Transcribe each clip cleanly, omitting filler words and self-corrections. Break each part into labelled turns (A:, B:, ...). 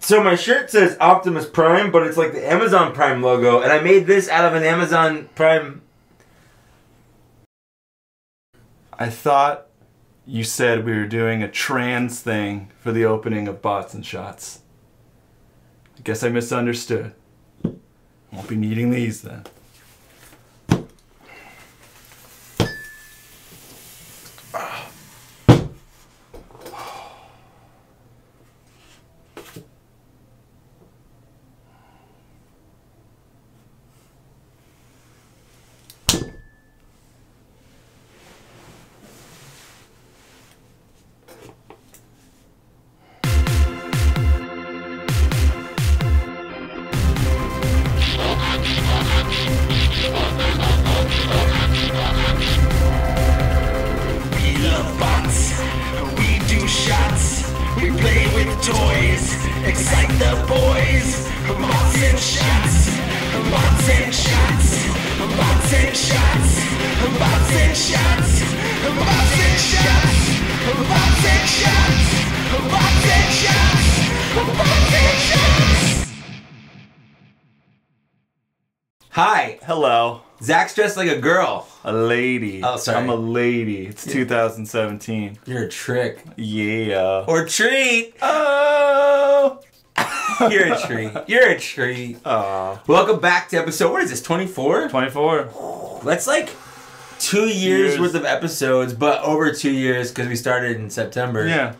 A: So my shirt says Optimus Prime, but it's like the Amazon Prime logo, and I made this out of an Amazon Prime.
B: I thought you said we were doing a trans thing for the opening of Bots and Shots. I guess I misunderstood. Won't be needing these then.
C: Toys, excite the boys. Bots and shots, bots and shots, bots and shots, bots and shots, bots and shots, bots and shots, bots and shots, bots and shots.
A: Hi.
B: Hello.
A: Zach's dressed like a girl.
B: A lady.
A: Oh, sorry.
B: I'm a lady. It's 2017.
A: You're a trick.
B: Yeah.
A: Or treat.
B: Oh.
A: You're a treat. You're a treat.
B: Oh.
A: Welcome back to episode, what is this, 24?
B: 24.
A: That's like 2 years worth of episodes, but over 2 years because we started in September.
B: Yeah.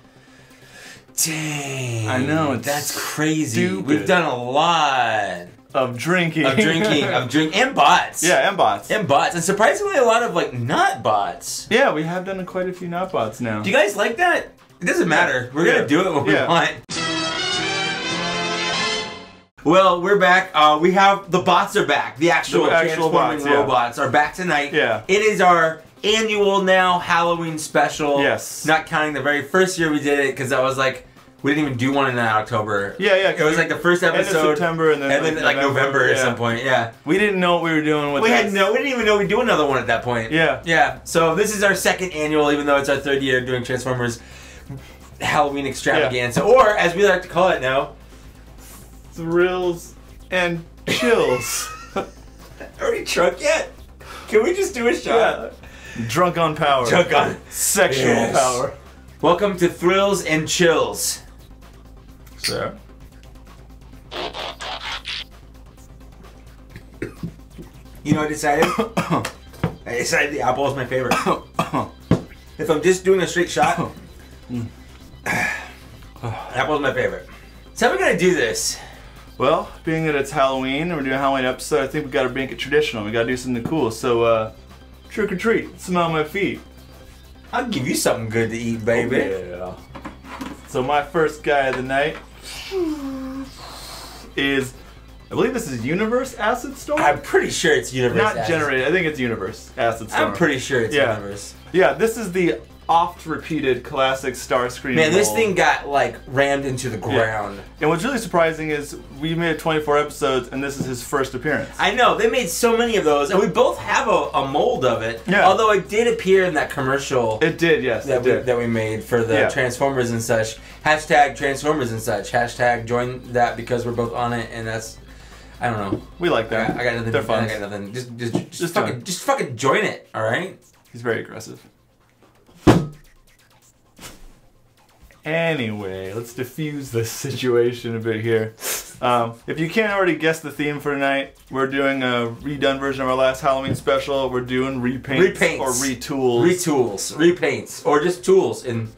A: Dang.
B: I know.
A: That's crazy.
B: stupid.
A: We've done a lot.
B: Of drinking.
A: And bots.
B: Yeah, and bots.
A: And bots. And surprisingly a lot of like not bots.
B: Yeah, we have done quite a few not bots now.
A: Do you guys like that? It doesn't matter. We're going to do it when we want. Well, we're back. We have the bots are back. The actual transforming
B: bots,
A: robots are back tonight.
B: Yeah.
A: It is our annual now Halloween special.
B: Yes.
A: Not counting the very first year we did it because I was like, we didn't even do one in October.
B: Yeah.
A: It was like the first episode.
B: End of September and then
A: like November at some point. Yeah.
B: We didn't know what we were doing with
A: We didn't even know we'd do another one at that point.
B: Yeah.
A: Yeah. So this is our second annual, even though it's our third year doing Transformers Halloween extravaganza, or as we like to call it now,
B: Thrills and Chills.
A: Are we drunk yet? Can we just do a shot?
B: Yeah. Drunk on power.
A: Drunk on
B: sexual power.
A: Welcome to Thrills and Chills.
B: Sir.
A: You know what I decided? I decided the apple is my favorite. If I'm just doing a straight shot, apple is my favorite. So how are we gonna do this?
B: Well, being that it's Halloween and we're doing a Halloween episode, I think we gotta make it traditional. We gotta do something cool. So, trick or treat, smell my feet.
A: I'll give you something good to eat, baby.
B: Oh, yeah. So my first guy of the night is, I believe this is Universe Acid Storm?
A: I'm pretty sure it's Universe
B: Not
A: Acid.
B: generated, I think it's Universe Acid Storm.
A: I'm pretty sure it's Universe.
B: Yeah, this is the oft-repeated classic Starscream
A: Man, this
B: mold.
A: thing got like rammed into the ground.
B: And what's really surprising is we made 24 episodes and this is his first appearance.
A: I know, they made so many of those, and we both have a mold of it.
B: Yeah.
A: Although it did appear in that commercial.
B: It did, yes.
A: That we made for the Transformers and such. Hashtag Transformers and such. Hashtag join that because we're both on it, and that's, I don't know.
B: We like that.
A: I got nothing.
B: They're fun.
A: I got nothing. Just fucking join it, alright?
B: He's very aggressive. Anyway, let's diffuse this situation a bit here. If you can't already guess the theme for tonight, we're doing a redone version of our last Halloween special. We're doing repaints. Or retools.
A: Repaints. Or just tools in...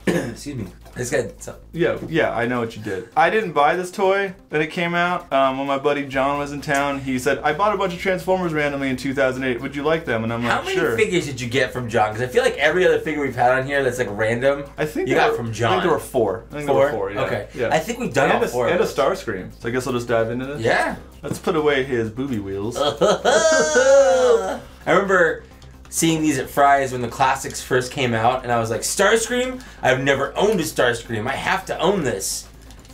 A: Excuse me. I just got something.
B: Yeah, I know what you did. I didn't buy this toy when it came out. When my buddy John was in town, he said, I bought a bunch of Transformers randomly in 2008. Would you like them? And I'm like, sure.
A: How many figures did you get from John? Because I feel like every other figure we've had on here that's like random,
B: I think
A: you got from John.
B: I think there were four. There were four, yeah.
A: Okay.
B: Yeah.
A: I think we've done all four
B: And a
A: of those.
B: Starscream. So I guess I'll just dive into this.
A: Yeah.
B: Let's put away his booby wheels.
A: I remember seeing these at Fry's when the classics first came out, and I was like, Starscream? I've never owned a Starscream. I have to own this.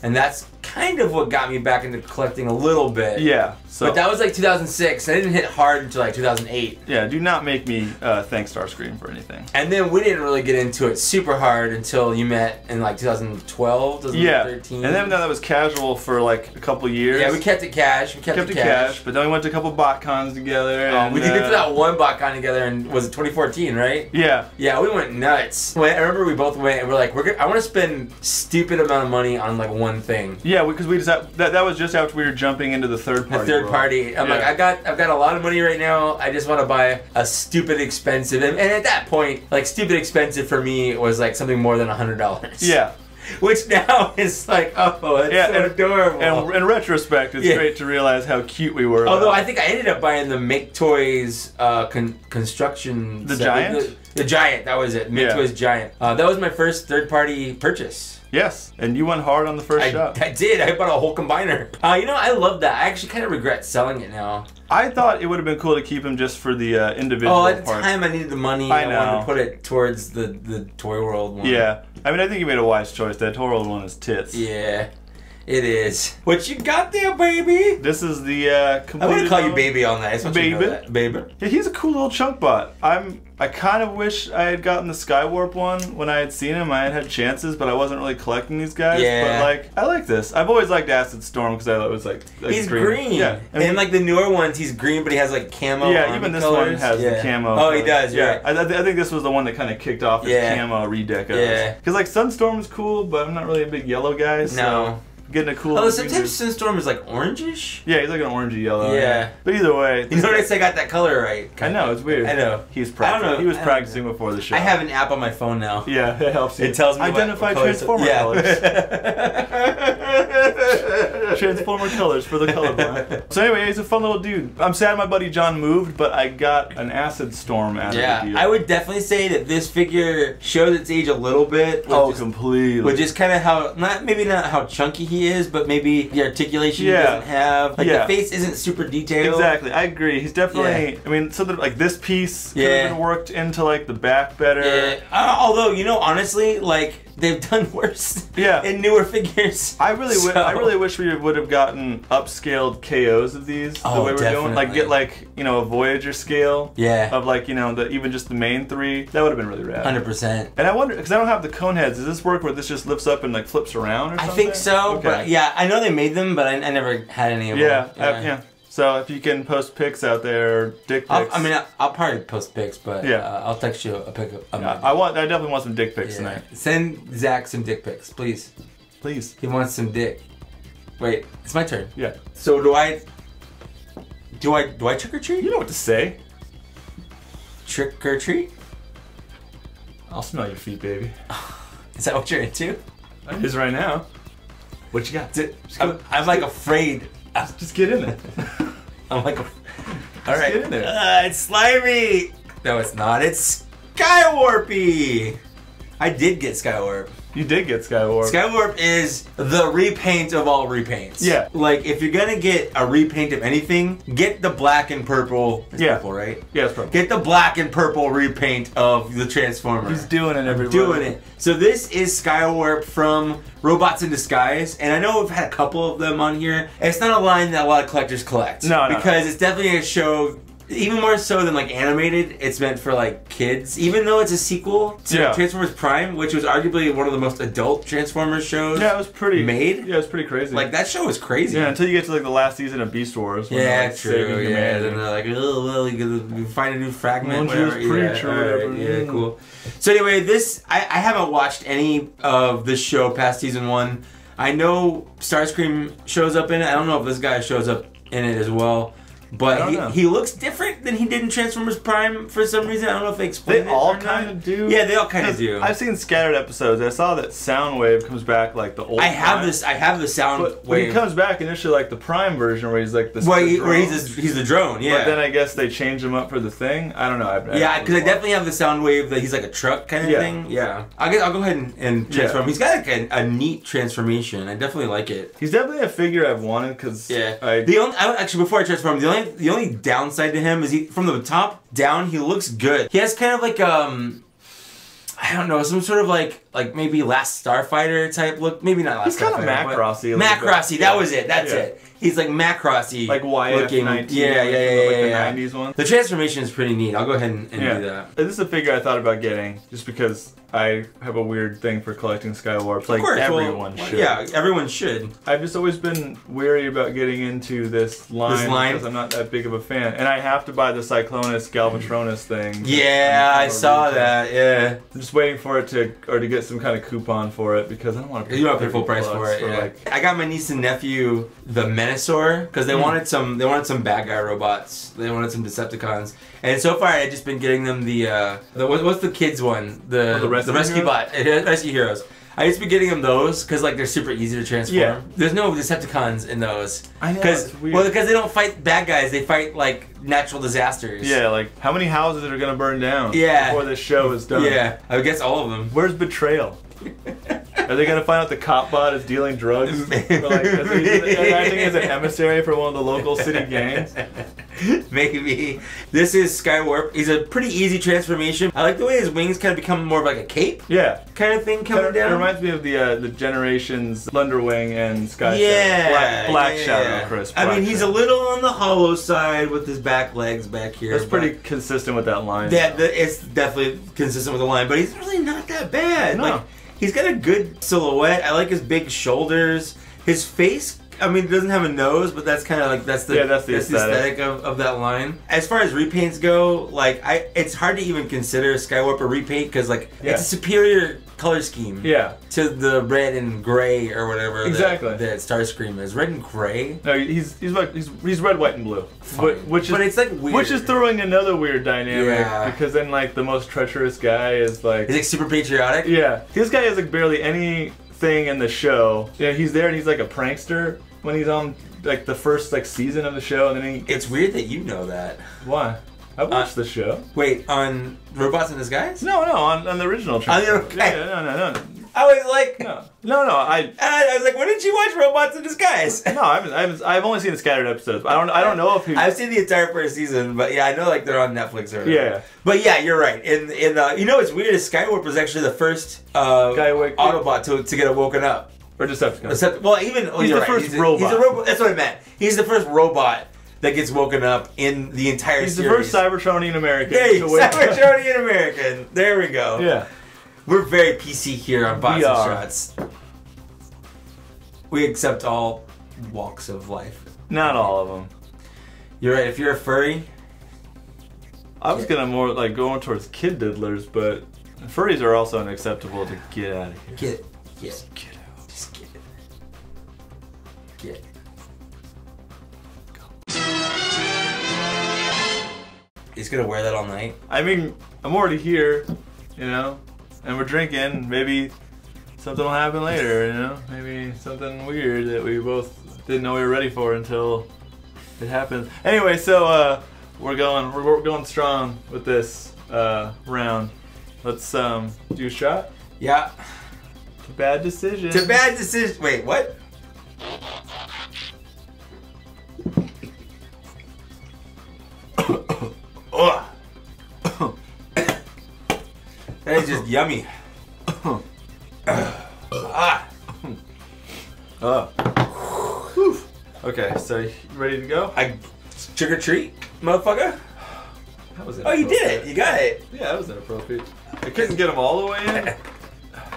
A: And that's kind of what got me back into collecting a little bit.
B: Yeah. So,
A: but that was like 2006. I didn't hit hard until like 2008.
B: Yeah, do not make me thank Starscream for anything.
A: And then we didn't really get into it super hard until you met in like 2012, 2013.
B: Yeah, and then that was casual for like a couple years.
A: Yeah, we kept it cash. We kept it cash.
B: But then we went to a couple bot cons together. And,
A: we did that one bot con together, and was it 2014, right?
B: Yeah.
A: Yeah, we went nuts. I remember we both went, and we're like, I want to spend stupid amount of money on like one thing.
B: Yeah, because we just that was just after we were jumping into the third party.
A: I'm like, I've got a lot of money right now. I just want to buy a stupid expensive, and at that point, like stupid expensive for me was like something more than $100.
B: Yeah.
A: Which now is like, oh, it's so adorable.
B: And in retrospect, it's great to realize how cute we were.
A: Although I think I ended up buying the Make Toys construction.
B: The Giant?
A: The Giant, that was it. Make Toys Giant. That was my first third-party purchase.
B: Yes, and you went hard on the first shot.
A: I did. I bought a whole combiner. You know, I love that. I actually kind of regret selling it now.
B: I thought it would have been cool to keep him just for the individual
A: at the time I needed the money. I wanted to put it towards the Toy World one.
B: Yeah. I mean, I think you made a wise choice. That Toy World one is tits.
A: Yeah. It is. What you got there, baby?
B: This is the
A: I'm gonna call you baby on that. I just want
B: baby.
A: You to know that. Baby.
B: Yeah, he's a cool little chunk bot. I kind of wish I had gotten the Skywarp one when I had seen him. I had chances, but I wasn't really collecting these guys.
A: Yeah.
B: But like, I like this. I've always liked Acid Storm because I thought it was like
A: he's green.
B: Yeah.
A: And like the newer ones, he's green, but he has like camo.
B: Yeah, even this
A: colors.
B: one has the camo.
A: Oh, he does.
B: Yeah.
A: Right.
B: I think this was the one that kind of kicked off his camo redecos.
A: Yeah.
B: Because like Sunstorm is cool, but I'm not really a big yellow guy. So
A: no.
B: Getting a cool.
A: Oh, sometimes Sunstorm is like orangish.
B: Yeah, he's like an orangey yellow.
A: Yeah.
B: But either way,
A: you notice I got that color right.
B: I know, it's weird.
A: I know.
B: He's practicing. I don't know. He was practicing before the show.
A: I have an app on my phone now.
B: Yeah, it helps you.
A: It tells me
B: identify Transformer colors. Transformer colors for the colorblind. So anyway, he's a fun little dude. I'm sad my buddy John moved, but I got an Acid Storm out of the deal.
A: I would definitely say that this figure shows its age a little bit.
B: Completely.
A: Which is kind of how, maybe not how chunky he is, but maybe the articulation he doesn't have. Like the face isn't super detailed.
B: Exactly, I agree. He's definitely, I mean, something like this piece could have been worked into like the back better.
A: Yeah. Although, you know, honestly, like, they've done worse in newer figures.
B: I really wish we would have gotten upscaled KOs of these the way we're doing. Like get like, you know, a Voyager scale of like, you know, even just the main three. That would have been really rad.
A: 100%.
B: And I wonder, because I don't have the cone heads, does this work where this just lifts up and like flips around or something?
A: I think so.
B: Okay.
A: But yeah, I know they made them, but I never had any of them.
B: Yeah. So if you can post pics out there, or dick pics.
A: I'll probably post pics, but I'll text you a pic of mine.
B: I definitely want some dick pics tonight.
A: Send Zach some dick pics, please.
B: Please.
A: He wants some dick. Wait, it's my turn.
B: Yeah.
A: So do I trick or treat?
B: You know what to say.
A: Trick or treat?
B: I'll smell your feet, baby.
A: Is that what you're into?
B: It is right now. What you got?
A: I'm like afraid.
B: Just get in there.
A: I'm like, alright.
B: Get in there.
A: It's slimy. No, it's not. It's Skywarpy. I did get Skywarp.
B: You did get Skywarp.
A: Skywarp is the repaint of all repaints.
B: Yeah.
A: Like, if you're gonna get a repaint of anything, get the black and purple. It's purple, right?
B: Yeah, it's purple.
A: Get the black and purple repaint of the Transformer.
B: He's doing it, everybody.
A: Doing it. So this is Skywarp from Robots in Disguise, and I know we've had a couple of them on here. It's not a line that a lot of collectors collect.
B: No.
A: Because it's definitely a show. Even more so than like animated, it's meant for like kids. Even though it's a sequel to Transformers Prime, which was arguably one of the most adult Transformers shows.
B: Yeah, it was pretty
A: made.
B: Yeah, it was pretty crazy.
A: Like that show was crazy.
B: Yeah, until you get to like the last season of Beast Wars. When
A: yeah,
B: like,
A: true. Yeah, then they're like, oh well, you find a new fragment. Whatever. Yeah, cool. So anyway, this I haven't watched any of this show past season 1. I know Starscream shows up in it. I don't know if this guy shows up in it as well. But he looks different than he did in Transformers Prime for some reason. I don't know if they explain it.
B: They all kind of do.
A: Yeah, they all kind of do.
B: I've seen scattered episodes. I saw that Soundwave comes back like the old.
A: I have the Soundwave.
B: But he comes back initially like the Prime version where he's like the.
A: Where he's the drone. Yeah.
B: But then I guess they changed him up for the thing. I don't know.
A: Yeah, because I definitely have the Soundwave that he's like a truck kind of thing. Yeah. I'll go ahead and transform. He's got like a neat transformation. I definitely like it.
B: He's definitely a figure I've wanted because
A: actually before I transform, the only downside to him is from the top down he looks good. He has kind of like I don't know, some sort of like like maybe Last Starfighter type look. Maybe not Last Starfighter.
B: He's kind of Macrossy.
A: Macrossy, that was it. That's it. He's like Macrossy.
B: Like YF-19.
A: Yeah.
B: Like the 90s one.
A: The transformation is pretty neat. I'll go ahead and do that.
B: This is a figure I thought about getting just because I have a weird thing for collecting Skywarps. Like everyone should.
A: Yeah, everyone should.
B: I've just always been wary about getting into this line because I'm not that big of a fan. And I have to buy the Cyclonus Galvatronus thing.
A: Yeah, I saw that. Yeah.
B: I'm just waiting for it to get some kind of coupon for it because I don't want to pay.
A: You don't pay full price for it. Yeah. I got my niece and nephew the Menasor because they wanted some bad guy robots. They wanted some Decepticons. And so far I just been getting them the what's the kids one? The Rescue Bot. Rescue Heroes. I just been getting them those because like they're super easy to transform. Yeah. There's no Decepticons in those.
B: I know.
A: Because they don't fight bad guys. They fight like natural disasters.
B: Yeah, like how many houses are gonna burn down?
A: Yeah.
B: Before this show is done.
A: Yeah, I guess all of them.
B: Where's Betrayal? Are they gonna find out the cop bot is dealing drugs? Or like, is he acting as an emissary for one of the local city gangs?
A: Maybe. This is Skywarp. He's a pretty easy transformation. I like the way his wings kind of become more of like a cape.
B: Yeah.
A: Kind of thing coming down.
B: It reminds me of the Generations Thunderwing and Sky
A: Shadow.
B: Black Shadow, Chris.
A: I mean, he's a little on the hollow side with his back legs back here.
B: That's pretty consistent with that line.
A: It's definitely consistent with the line, but he's really not that bad.
B: No.
A: Like, he's got a good silhouette. I like his big shoulders. His face, I mean, it doesn't have a nose, but that's kind of like that's the aesthetic of that line. As far as repaints go, like it's hard to even consider Skywarp a repaint because like it's a superior color scheme.
B: Yeah.
A: To the red and gray or whatever.
B: Exactly.
A: That Starscream is red and gray.
B: No, he's red, white, and blue. Which
A: it's like weird.
B: Which is throwing another weird dynamic because then like the most treacherous guy is like
A: he's like super patriotic.
B: Yeah. This guy has like barely anything in the show. Yeah, he's there and he's like a prankster when he's on like the first like season of the show, and then
A: It's weird that you know that.
B: Why? I watched the show.
A: Wait, on Robots in Disguise?
B: No, on the original. No.
A: I was like,
B: no.
A: I was like, when did you watch Robots in Disguise?
B: No, I've only seen the scattered episodes. I don't know if
A: I've seen the entire first season, but yeah, I know like they're on Netflix or whatever.
B: Yeah.
A: But yeah, you're right. You know what's weird is Skywarp was actually the first Autobot to get woken up.
B: Or Decepticon.
A: He's the first robot. He's a robot. That's what I meant. He's the first robot that gets woken up in the entire series.
B: He's the first Cybertronian American.
A: Hey, Cybertronian American. There we go.
B: Yeah.
A: We're very PC here on Bots and Shots. We accept all walks of life.
B: Not all of them.
A: You're right. If you're a furry,
B: I was gonna more like going towards kid diddlers, but furries are also unacceptable to get out of here.
A: Get
B: out.
A: Just get it. Get. He's gonna wear that all night.
B: I mean, I'm already here, you know, and we're drinking. Maybe something will happen later, you know. Maybe something weird that we both didn't know we were ready for until it happens. Anyway, so we're going strong with this round. Let's do a shot.
A: Yeah.
B: To bad decision.
A: To bad decision. Wait, what? That is just yummy.
B: Okay, so you ready to go?
A: Trick or treat, motherfucker.
B: That was
A: you did it. You got it.
B: Yeah, that was inappropriate. I couldn't get him all the way in.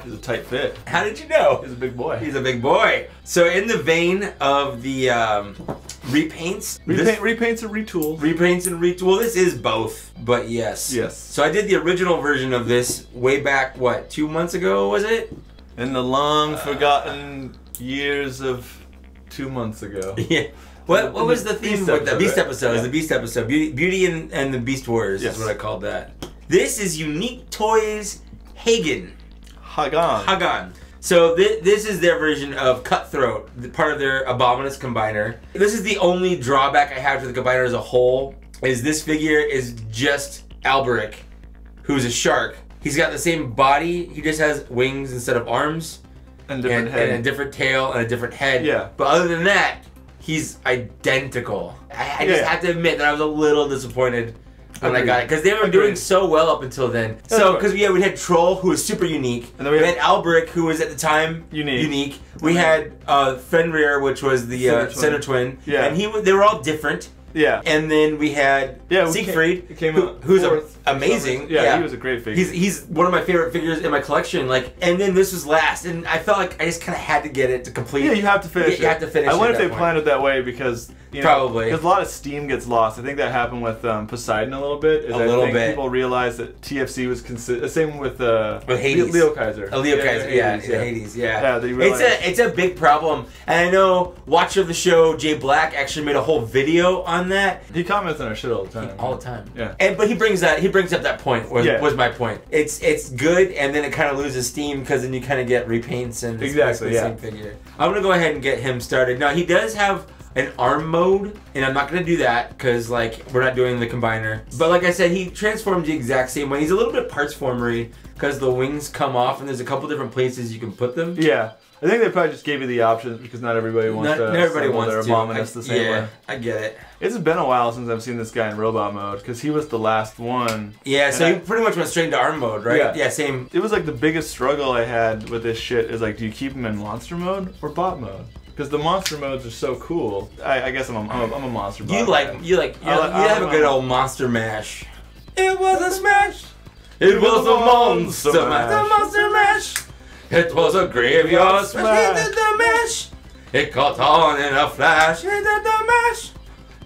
B: He's a tight fit.
A: How did you know?
B: He's a big boy.
A: He's a big boy. So in the vein of the repaints.
B: Repaints and retools.
A: Repaints and retools. Well, this is both, but yes.
B: Yes.
A: So I did the original version of this way back, what, 2 months ago, was it?
B: In the long forgotten years of 2 months ago.
A: Yeah. What was the theme with the Beast episode?
B: Yeah.
A: The Beast episode. Beauty and the Beast Wars is what I called that. This is Unique Toys Hagen. Hagan. So this is their version of Cutthroat, part of their Abominus Combiner. This is the only drawback I have to the Combiner as a whole, is this figure is just Alberic, who's a shark. He's got the same body, he just has wings instead of arms.
B: And different head.
A: And a different tail and a different head.
B: Yeah.
A: But other than that, he's identical. I just have to admit that I was a little disappointed when I got it, because they were doing so well up until then. So, because we had Troll, who was super unique, and then we had Albrick, who was at the time unique. We had Fenrir, which was the center twin, and they were all different.
B: Yeah.
A: And then we had Siegfried, who's amazing.
B: Yeah, he was a great figure.
A: He's one of my favorite figures in my collection. Like, and then this was last, and I felt like I just kind of had to get it to complete.
B: Yeah, you have to finish it.
A: You have to finish it.
B: I wonder if they planned it that way because
A: probably
B: because a lot of steam gets lost. I think that happened with Poseidon a little bit. I think people realized that TFC was same with
A: Hades.
B: Leo Kaiser.
A: Leo Kaiser, Hades,
B: yeah.
A: It's a big problem, and I know watcher of the show Jay Black actually made a whole video on that.
B: He comments on our shit all the time.
A: All the time.
B: Yeah.
A: But he brings up that point. Was my point. It's good, and then it kind of loses steam because then you kind of get repaints and it's the same figure. I'm gonna go ahead and get him started. Now he does have an arm mode, and I'm not gonna do that because like we're not doing the combiner. But like I said, he transforms the exact same way. He's a little bit parts formery because the wings come off, and there's a couple different places you can put them.
B: Yeah. I think they probably just gave you the options because not everybody wants to.
A: Not everybody wants
B: their Abominus the same way.
A: I get it.
B: It's been a while since I've seen this guy in robot mode because he was the last one.
A: Yeah, so he pretty much went straight into arm mode, right? Yeah, same.
B: It was like the biggest struggle I had with this shit is like, do you keep him in monster mode or bot mode? Because the monster modes are so cool. I guess I'm a monster bot.
A: You have a good old monster mash. It was a smash. It was a monster mash. The monster mash. It was a graveyard smash. He did the mash. It caught on in a flash. He did the mash.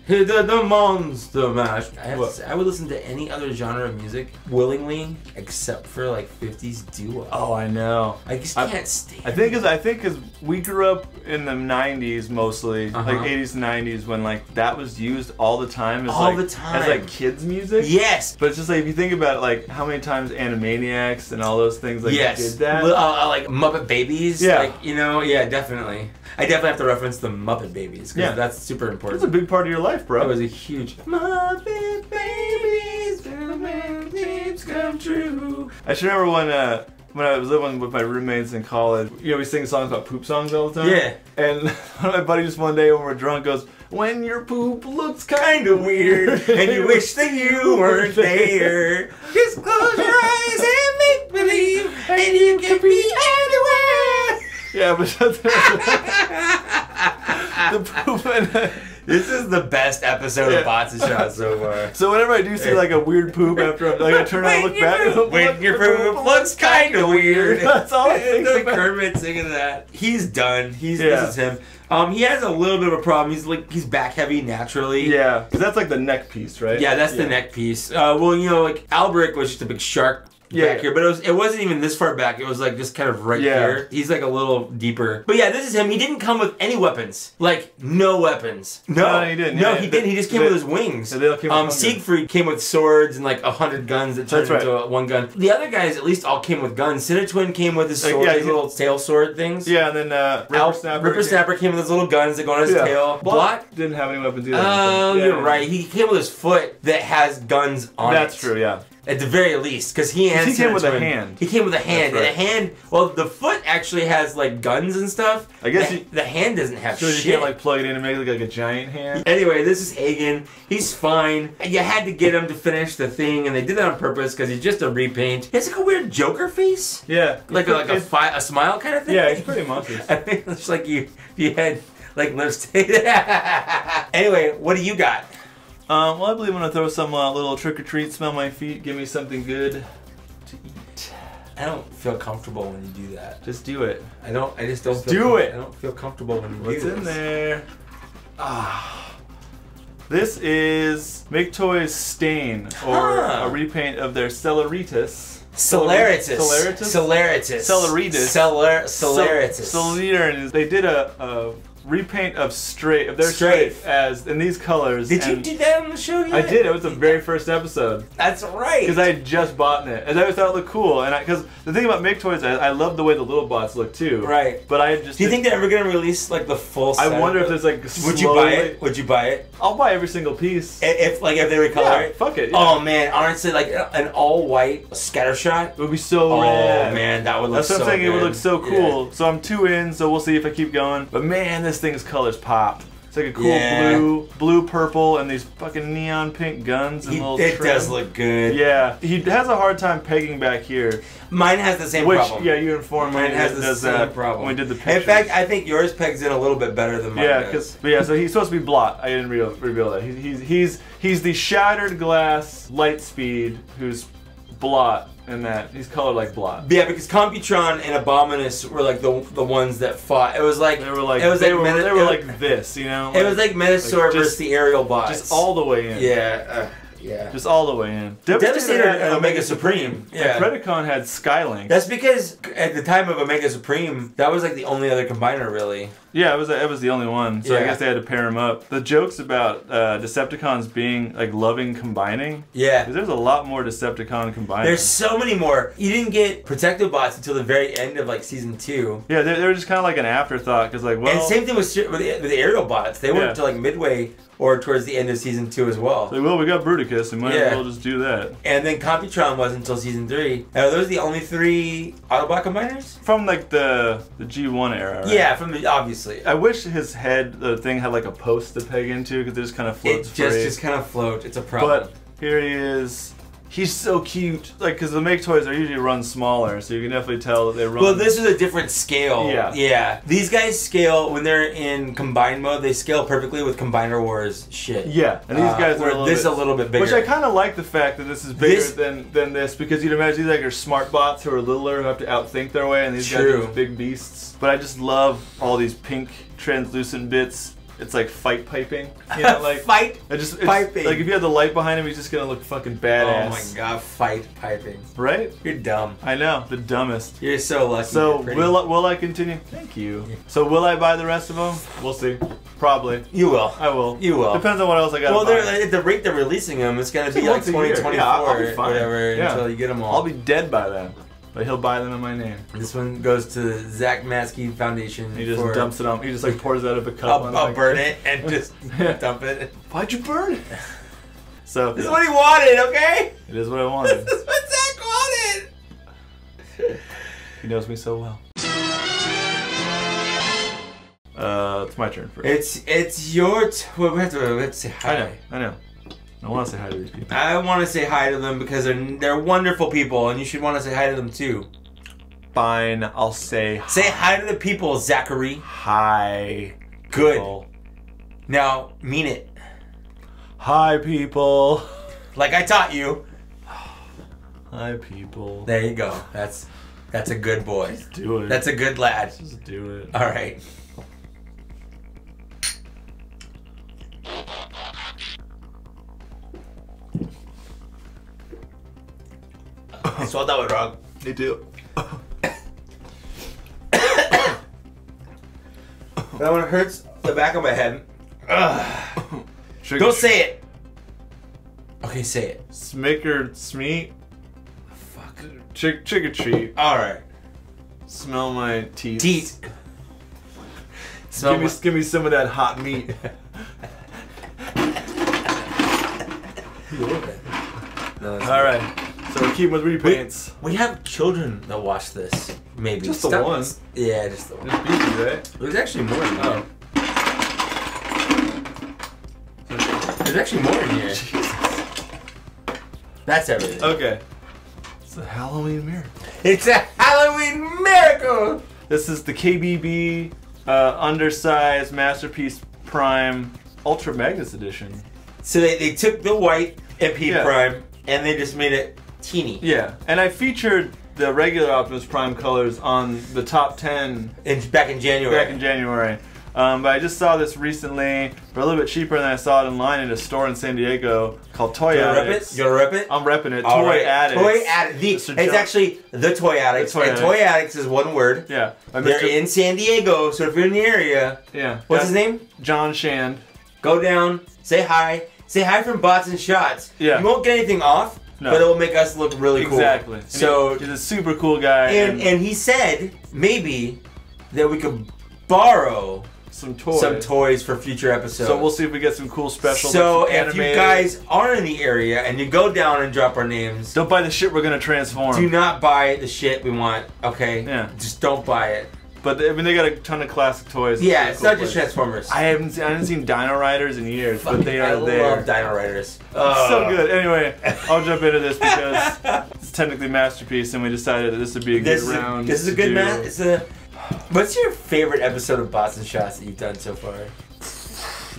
A: He did the monster mash. I would listen to any other genre of music willingly except for like 50s doo-wop.
B: Oh, I know.
A: I just can't stand
B: it. I think because we grew up in the 90s mostly, like 80s and 90s when like that was used all the time as like kids music.
A: Yes.
B: But it's just like if you think about like how many times Animaniacs and all those things like did that.
A: Like Muppet Babies.
B: Yeah.
A: Like, definitely. I definitely have to reference the Muppet Babies because that's super important.
B: That's a big part of your life, bro.
A: It was a huge Muppet Babies, dreams come true.
B: I should remember when I was living with my roommates in college, we sing songs about poop songs all the time.
A: Yeah.
B: And one of my buddies one day when we're drunk goes, "When your poop looks kind of weird
A: and you wish that you weren't there, just close your eyes and make believe and you can be anywhere."
B: Yeah, but the poop and
A: this is the best episode of Bots and Shots so far.
B: So whenever I do see like a weird poop after I turn around and look back,
A: when your poop looks kind of weird.
B: That's all I think about.
A: Kermit singing that. He's done. This is him. He has a little bit of a problem. He's back heavy naturally.
B: Yeah, because that's like the neck piece, right?
A: Yeah, that's the neck piece. Like Albrick was just a big shark back here, but it wasn't even this far back. It was like just kind of right here. He's like a little deeper. But yeah, this is him. He didn't come with any weapons. Like, no weapons. No,
B: he didn't.
A: No, he didn't. He just came with his wings. Siegfried came with swords and like 100 guns that turned into one gun. The other guys at least all came with guns. Sinatwin came with his sword, his little tail sword things.
B: Yeah, and then
A: Ripper Snapper came with his little guns that go on his tail.
B: Blot didn't have any weapons either.
A: Oh, you're right. He came with his foot that has guns on it.
B: That's true, yeah.
A: At the very least, because he
B: came with a hand.
A: He came with a hand, and a hand. Well, the foot actually has like guns and stuff.
B: I guess
A: the hand doesn't have shit.
B: So you can't like plug it in and make it like a giant hand.
A: Anyway, this is Hagen. He's fine. You had to get him to finish the thing, and they did that on purpose because he's just a repaint. He has like a weird Joker face.
B: Yeah,
A: like a smile kind of thing.
B: Yeah, he's pretty monstrous.
A: I think it's like you had like lipstick. Anyway, what do you got?
B: Well, I believe I'm gonna throw some little trick or treat, smell my feet, give me something good to eat.
A: I don't feel comfortable when you do that.
B: Just do it.
A: I just don't. I don't feel comfortable when you do
B: this. What's in there? This is Make Toys Stain, or a repaint of their Celeritas.
A: Celeritas.
B: They did a repaint of their Strafe as in these colors.
A: Did you do that on the show yet?
B: I did. It was the very first episode.
A: That's right.
B: Because I had just bought it, and I always thought it looked cool. And because the thing about Make Toys, I love the way the little bots look too.
A: Right.
B: But I just.
A: Do you think they're ever gonna release like the full set?
B: I wonder if there's like.
A: Would you buy it? Would you buy it?
B: I'll buy every single piece.
A: If they recolor it.
B: Fuck it. Yeah.
A: Oh man, honestly, like an all white scatter shot.
B: It would be so rad.
A: Oh man, that would look.
B: That's what I'm saying.
A: Good.
B: It would look so cool. Yeah. So I'm 2 in. So we'll see if I keep going. But man, this thing's colors pop. It's like a cool blue, purple, and these fucking neon pink guns and little
A: It
B: trim.
A: does look good.
B: Yeah, he has a hard time pegging back here.
A: Mine has the same problem.
B: Yeah, you informed me.
A: Mine has the same problem.
B: When we did the pictures.
A: In fact, I think yours pegs in a little bit better than mine does.
B: So he's supposed to be blot. I didn't reveal that. He's the shattered glass Lightspeed who's blot. And that he's colored like blot.
A: Yeah, because Computron and Abominus were like the ones that fought. It was like
B: they were like this, you know.
A: It was like Metasaur versus the aerial bots,
B: just all the way in.
A: Yeah.
B: Just all the way in.
A: Devastator and Omega Supreme. Yeah.
B: Predacon had Skylink.
A: That's because at the time of Omega Supreme, that was like the only other combiner, really.
B: Yeah, it was the only one. So I guess they had to pair them up. The jokes about Decepticons being like loving combining.
A: Yeah.
B: Because there's a lot more Decepticon combining.
A: There's so many more. You didn't get Protective Bots until the very end of like season 2.
B: Yeah, they were just kind of like an afterthought because like
A: and same thing with the aerial bots. They weren't until like midway or towards the end of season 2 as well.
B: So, well, we got Bruticus, and might as well just do that.
A: And then Computron wasn't until season 3. Are those the only 3 Autobot combiners?
B: From like the G1 era, right?
A: Yeah, from the obviously.
B: I wish his head, the thing had like a post to peg into because it just kind of floats free.
A: It just kind of floats. It's a problem.
B: But here he is. He's so cute. Like, because the Make Toys are usually run smaller, so you can definitely tell that they run...
A: Well, this is a different scale.
B: Yeah.
A: Yeah. These guys scale, when they're in combined mode, they scale perfectly with Combiner Wars shit.
B: Yeah, and these guys are
A: a little bit bigger.
B: Which I kind of like the fact that this is bigger than this, because you'd imagine these like are smart bots who are littler, who have to outthink their way, and these guys are big beasts. But I just love all these pink translucent bits. It's like fight piping, you know, like
A: piping.
B: Like if you had the light behind him, he's just gonna look fucking badass.
A: Oh my god, fight piping.
B: Right?
A: You're dumb.
B: I know, the dumbest.
A: You're so lucky.
B: So will I continue? Thank you. So will I buy the rest of them? We'll see. Probably.
A: You will.
B: I will.
A: You will.
B: Depends on what else I got.
A: Well, at the rate they're releasing them, it's gonna be like 2024
B: I'll be fine.
A: whatever until you get them all.
B: I'll be dead by then. But he'll buy them in my name.
A: This one goes to Zach Maskey Foundation.
B: He just dumps it on. He just like pours it out of a cup.
A: I'll burn it and just dump it.
B: Why'd you burn it? So
A: this is what he wanted, okay?
B: It is what I wanted.
A: This is what Zach wanted.
B: He knows me so well. It's my turn first.
A: It's your we have to say hi.
B: I know. I want to say hi to these people.
A: I want to say hi to them because they're wonderful people, and you should want to say hi to them too.
B: Fine, I'll say hi.
A: Say hi to the people, Zachary.
B: Hi.
A: Good.
B: People.
A: Now, mean it.
B: Hi, people.
A: Like I taught you.
B: Hi, people.
A: There you go. That's a good boy.
B: Just do it.
A: That's a good lad.
B: Just do it.
A: All right. I swallowed that one wrong.
B: Me too.
A: That one hurts the back of my head. Don't say it. Okay, say it.
B: Smicker Smeet.
A: Fuck.
B: Trick or treat.
A: All right.
B: Smell my teeth.
A: Teeth.
B: Give me some of that hot meat. All right. So we keep with repaints.
A: We have children that watch this. Maybe
B: just the one.
A: Yeah, just the one.
B: There's BB, right?
A: There's actually more in here. There's actually more in here.
B: Jesus.
A: That's everything.
B: Okay. It's a Halloween miracle.
A: It's a Halloween miracle!
B: This is the KBB undersized Masterpiece Prime Ultra Magnus Edition.
A: So they took the white MP Prime and they just made it teeny.
B: Yeah, and I featured the regular Optimus Prime colors on the top 10
A: back in January.
B: But I just saw this recently for a little bit cheaper than I saw it online in a store in San Diego called Toy Addicts.
A: You gonna rep it?
B: I'm repping it.
A: All
B: Toy Addicts.
A: Toy Addicts. It's actually the Toy Addicts. Toy Addicts is one word.
B: Yeah.
A: They're in San Diego, so if you're in the area, what's his name?
B: John Shand.
A: Go down, say hi. Say hi from Bots and Shots.
B: Yeah.
A: You won't get anything off, but it will make us look really cool.
B: Exactly.
A: So
B: he's a super cool guy.
A: And he said maybe that we could borrow some toys for future episodes.
B: So we'll see if we get some cool special.
A: So if you guys are in the area and you go down and drop our names,
B: don't buy the shit we're gonna transform.
A: Do not buy the shit we want. Okay.
B: Yeah.
A: Just don't buy it.
B: But I mean, they got a ton of classic toys.
A: Yeah, it's not just Transformers.
B: I haven't seen Dino Riders in years, but they are there.
A: I love Dino Riders.
B: So good. Anyway, I'll jump into this because it's technically Masterpiece, and we decided that this would be a good round.
A: This is a good match. What's your favorite episode of Bots and Shots that you've done so far?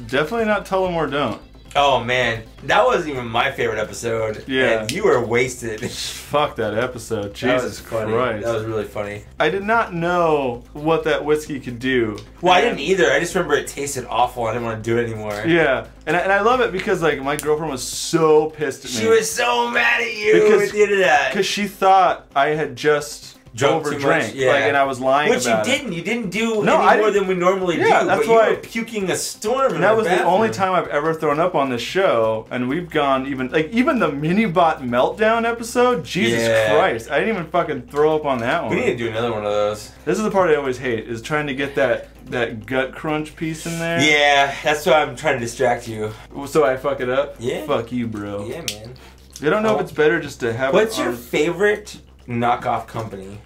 B: Definitely not Tell 'Em or Don't.
A: Oh man, that wasn't even my favorite episode.
B: Yeah.
A: And you were wasted.
B: Fuck that episode. Jesus Christ.
A: That was really funny.
B: I did not know what that whiskey could do.
A: Well, I didn't either. I just remember it tasted awful. I didn't want to do it anymore.
B: Yeah. And I love it because like my girlfriend was so pissed at me.
A: She was so mad at you at the end of that.
B: Because she thought I had just overdrank,
A: yeah.
B: like, and I was lying about it.
A: Which you didn't. You didn't do any more than we normally do.
B: That's
A: but
B: why
A: you were puking a storm.
B: And that was the only time I've ever thrown up on this show, and we've gone even the Minibot meltdown episode. Jesus Christ, I didn't even fucking throw up on that one.
A: We need to do another one of those.
B: This is the part I always hate: is trying to get that gut crunch piece in there.
A: Yeah, that's why I'm trying to distract you.
B: So I fuck it up.
A: Yeah.
B: Fuck you, bro.
A: Yeah, man.
B: I don't know if it's better just to have.
A: What's your favorite knockoff company?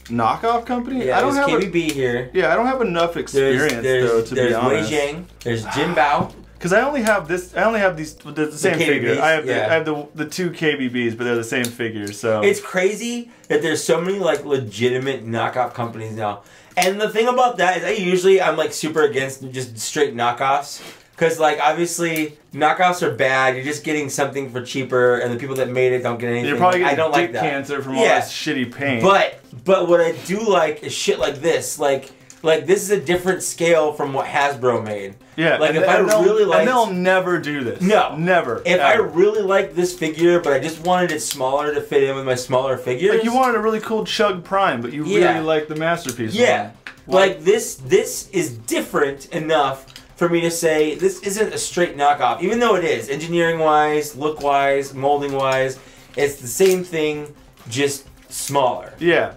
B: Knockoff company?
A: Yeah,
B: I don't have
A: KBB here.
B: Yeah, I don't have enough experience though to be honest.
A: There's Wei Jiang. There's Jin Bao.
B: Because I only have this. I only have these. The same figure. I have
A: yeah.
B: the two KBBs, but they're the same figure. So
A: it's crazy that there's so many like legitimate knockoff companies now. And the thing about that is, I'm like super against just straight knockoffs. Because, like, obviously, knockoffs are bad. You're just getting something for cheaper, and the people that made it don't get anything.
B: You're probably getting
A: I don't
B: dick
A: like that.
B: cancer from all this shitty paint.
A: But what I do like is shit like this. Like this is a different scale from what Hasbro made.
B: Yeah.
A: Like, if I really like,
B: and they'll never do this.
A: No.
B: Never.
A: If I really like this figure, but I just wanted it smaller to fit in with my smaller figures.
B: Like, you wanted a really cool Chug Prime, but you really like the Masterpiece one.
A: Like, this is different enough for me to say this isn't a straight knockoff, even though it is. Engineering-wise, look-wise, molding-wise, it's the same thing, just smaller.
B: Yeah.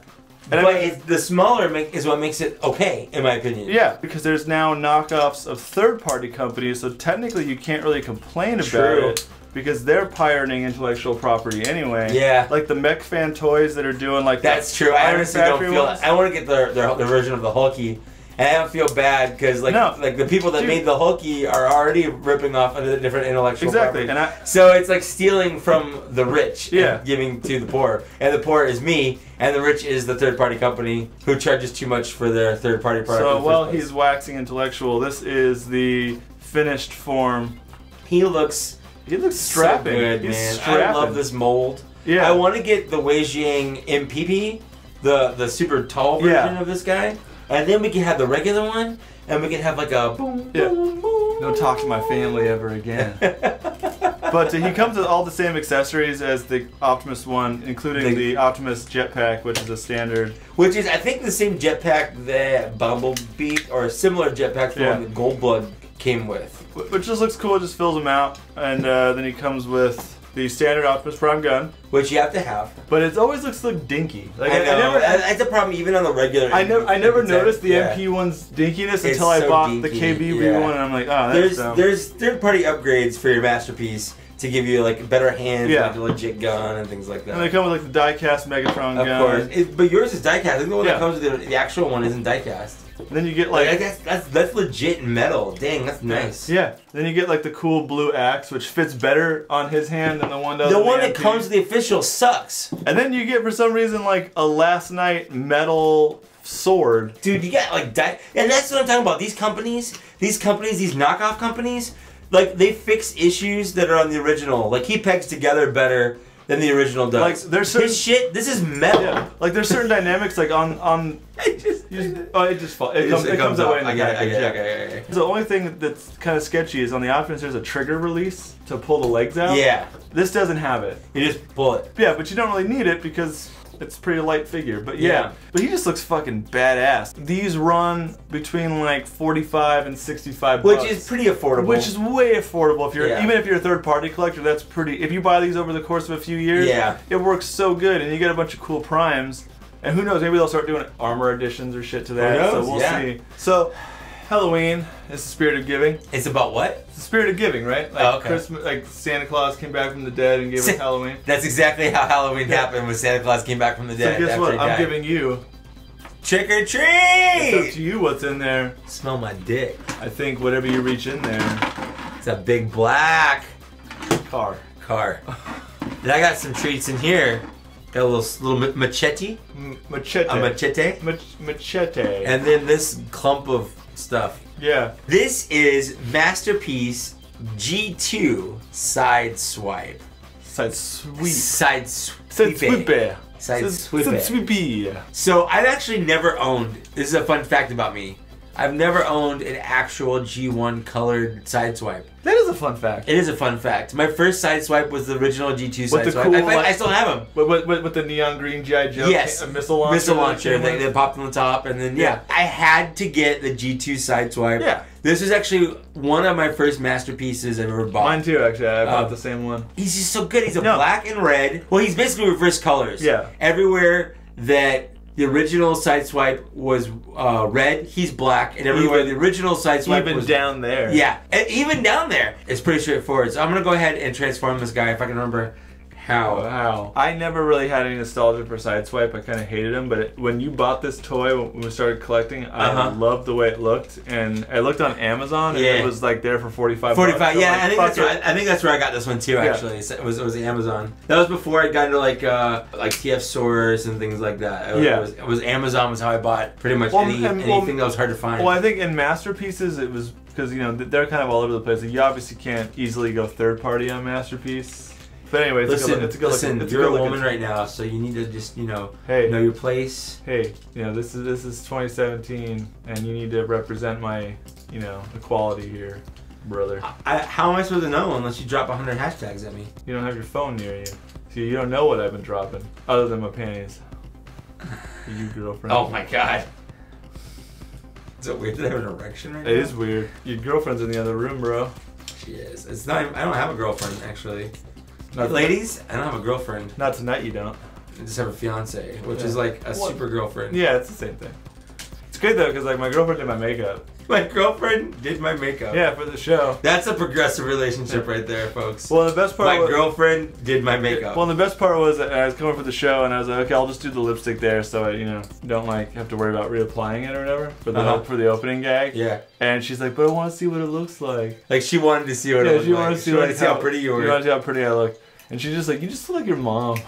B: And
A: but the smaller is what makes it okay, in my opinion.
B: Yeah, because there's now knockoffs of third-party companies, so technically you can't really complain about it. Because they're pirating intellectual property anyway.
A: Yeah.
B: Like the Mech Fan toys that are doing like
A: that's true. I honestly don't feel that. I want to get the version of the Hulky. And I don't feel bad because like the people that made the Hulky are already ripping off a different intellectual property. So it's like stealing from the rich and giving to the poor. And the poor is me, and the rich is the third-party company who charges too much for their third-party product.
B: So while he's waxing intellectual, this is the finished form.
A: He looks
B: strapping.
A: So good, man. I love this mold.
B: Yeah.
A: I want to get the Wei Jiang MPP, the super tall version of this guy. And then we can have the regular one, and we can have like a boom, boom, boom.
B: Don't talk to my family ever again. But he comes with all the same accessories as the Optimus one, including the Optimus jetpack, which is a standard.
A: Which is, I think, the same jetpack that Bumblebee, or a similar jetpack from one that Goldblood came with.
B: Which just looks cool, it just fills him out. And then he comes with the standard Optimus Prime gun,
A: which you have to have,
B: but it always looks like dinky. Like,
A: I know. That's a problem even on the regular.
B: I never noticed the MP one's dinkiness until I bought the KBB one, and I'm like, oh, that's dumb.
A: There's third-party upgrades for your Masterpiece to give you like better hands, like a legit gun and things like that.
B: And they come with like the die-cast Megatron gun.
A: Of course, but yours is die-cast. I think the one that comes with the actual one isn't die-cast.
B: And then you get like
A: that's legit metal. Dang, that's nice.
B: Yeah. Then you get like the cool blue axe, which fits better on his hand than the one does.
A: The one that comes with the official sucks.
B: And then you get for some reason like a Last Night metal sword.
A: Dude, you got like and that's what I'm talking about. These companies, these knockoff companies, like they fix issues that are on the original. Like he pegs together better than the original does.
B: Like there's certain
A: his shit. This is metal.
B: Yeah. Like there's certain dynamics like on. It comes that way in the package. The only thing that's kind of sketchy is on the Optimus there's a trigger release to pull the legs out.
A: Yeah.
B: This doesn't have it.
A: You just pull it.
B: Yeah, but you don't really need it because it's a pretty light figure. But but he just looks fucking badass. These run between like 45 and 65 bucks.
A: Which is pretty affordable.
B: Which is way affordable if you're even if you're a third party collector. That's pretty. If you buy these over the course of a few years, it works so good, and you get a bunch of cool primes. And who knows? Maybe they'll start doing armor additions or shit to that.
A: Who knows?
B: So we'll see. So Halloween is the spirit of giving.
A: It's about what?
B: It's the spirit of giving, right? Like Christmas, like Santa Claus came back from the dead and gave us Halloween.
A: That's exactly how Halloween happened. When Santa Claus came back from the dead.
B: So guess what? I'm giving you
A: Trick or treat!
B: It's up to you what's in there.
A: Smell my dick.
B: I think whatever you reach in there.
A: It's a big black
B: car.
A: Then I got some treats in here. Got a little machete.
B: Machete.
A: A machete.
B: Machete.
A: And then this clump of stuff.
B: Yeah.
A: This is Masterpiece G2 Side Swipe.
B: Side sweep.
A: Side
B: Side
A: sweep.
B: Side sweepy.
A: So I've actually never owned, this is a fun fact about me, I've never owned an actual G1 colored side swipe.
B: That is a fun fact.
A: It is a fun fact. My first side swipe was the original G2 side
B: the
A: swipe.
B: cool,
A: I still have them.
B: With the neon green G.I. Joe
A: Yes.
B: Missile launcher.
A: Missile launcher. They popped on the top, and then
B: Yeah.
A: I had to get the G2 side swipe.
B: Yeah.
A: This is actually one of my first masterpieces I've ever bought.
B: Mine too, actually. I bought the same one.
A: He's just so good. He's a black and red. Well, he's basically reverse colors.
B: Yeah.
A: Everywhere that the original side swipe was red, he's black, and everywhere the original side swipe was
B: down there.
A: Yeah, and even down there, it's pretty straightforward. So I'm gonna go ahead and transform this guy if I can remember how.
B: I never really had any nostalgia for Sideswipe. I kind of hated him, but when you bought this toy, when we started collecting, I loved the way it looked, and I looked on Amazon, and it was like there for $45.
A: $45, yeah.
B: Like,
A: I think that's where I got this one too. Actually, it was Amazon. That was before I got into like TF Source and things like that. It was Amazon was how I bought pretty much anything that was hard to find.
B: Well, I think in Masterpieces it was because they're kind of all over the place. You obviously can't easily go third party on Masterpiece. But anyway, it's a good look.
A: You're a woman right now, so you need to just know your place.
B: Hey, this is 2017, and you need to represent my equality here, brother.
A: How am I supposed to know unless you drop 100 hashtags at me?
B: You don't have your phone near you, so you don't know what I've been dropping, other than my panties. You girlfriend.
A: Oh my god. Is it weird that I have an erection right now?
B: It is weird. Your girlfriend's in the other room, bro.
A: She is. It's not. I don't have a girlfriend actually.
B: Not
A: ladies, I don't have a girlfriend.
B: Not tonight, you don't.
A: I just have a fiance, which is like a super girlfriend.
B: Yeah, it's the same thing. It's good though, because like my girlfriend did my makeup.
A: My girlfriend did my makeup.
B: Yeah, for the show.
A: That's a progressive relationship right there, folks.
B: Well, the best part
A: my girlfriend did my makeup.
B: Well, the best part was that I was coming for the show, and I was like, okay, I'll just do the lipstick there, so I, don't like have to worry about reapplying it or whatever for the opening gag.
A: Yeah.
B: And she's like, but I want to see what it looks like.
A: Like she wanted to see what it looked like.
B: She wanted to see
A: how pretty you were.
B: She wanted to see how pretty I looked. And she's just like, you just look like your mom.
A: You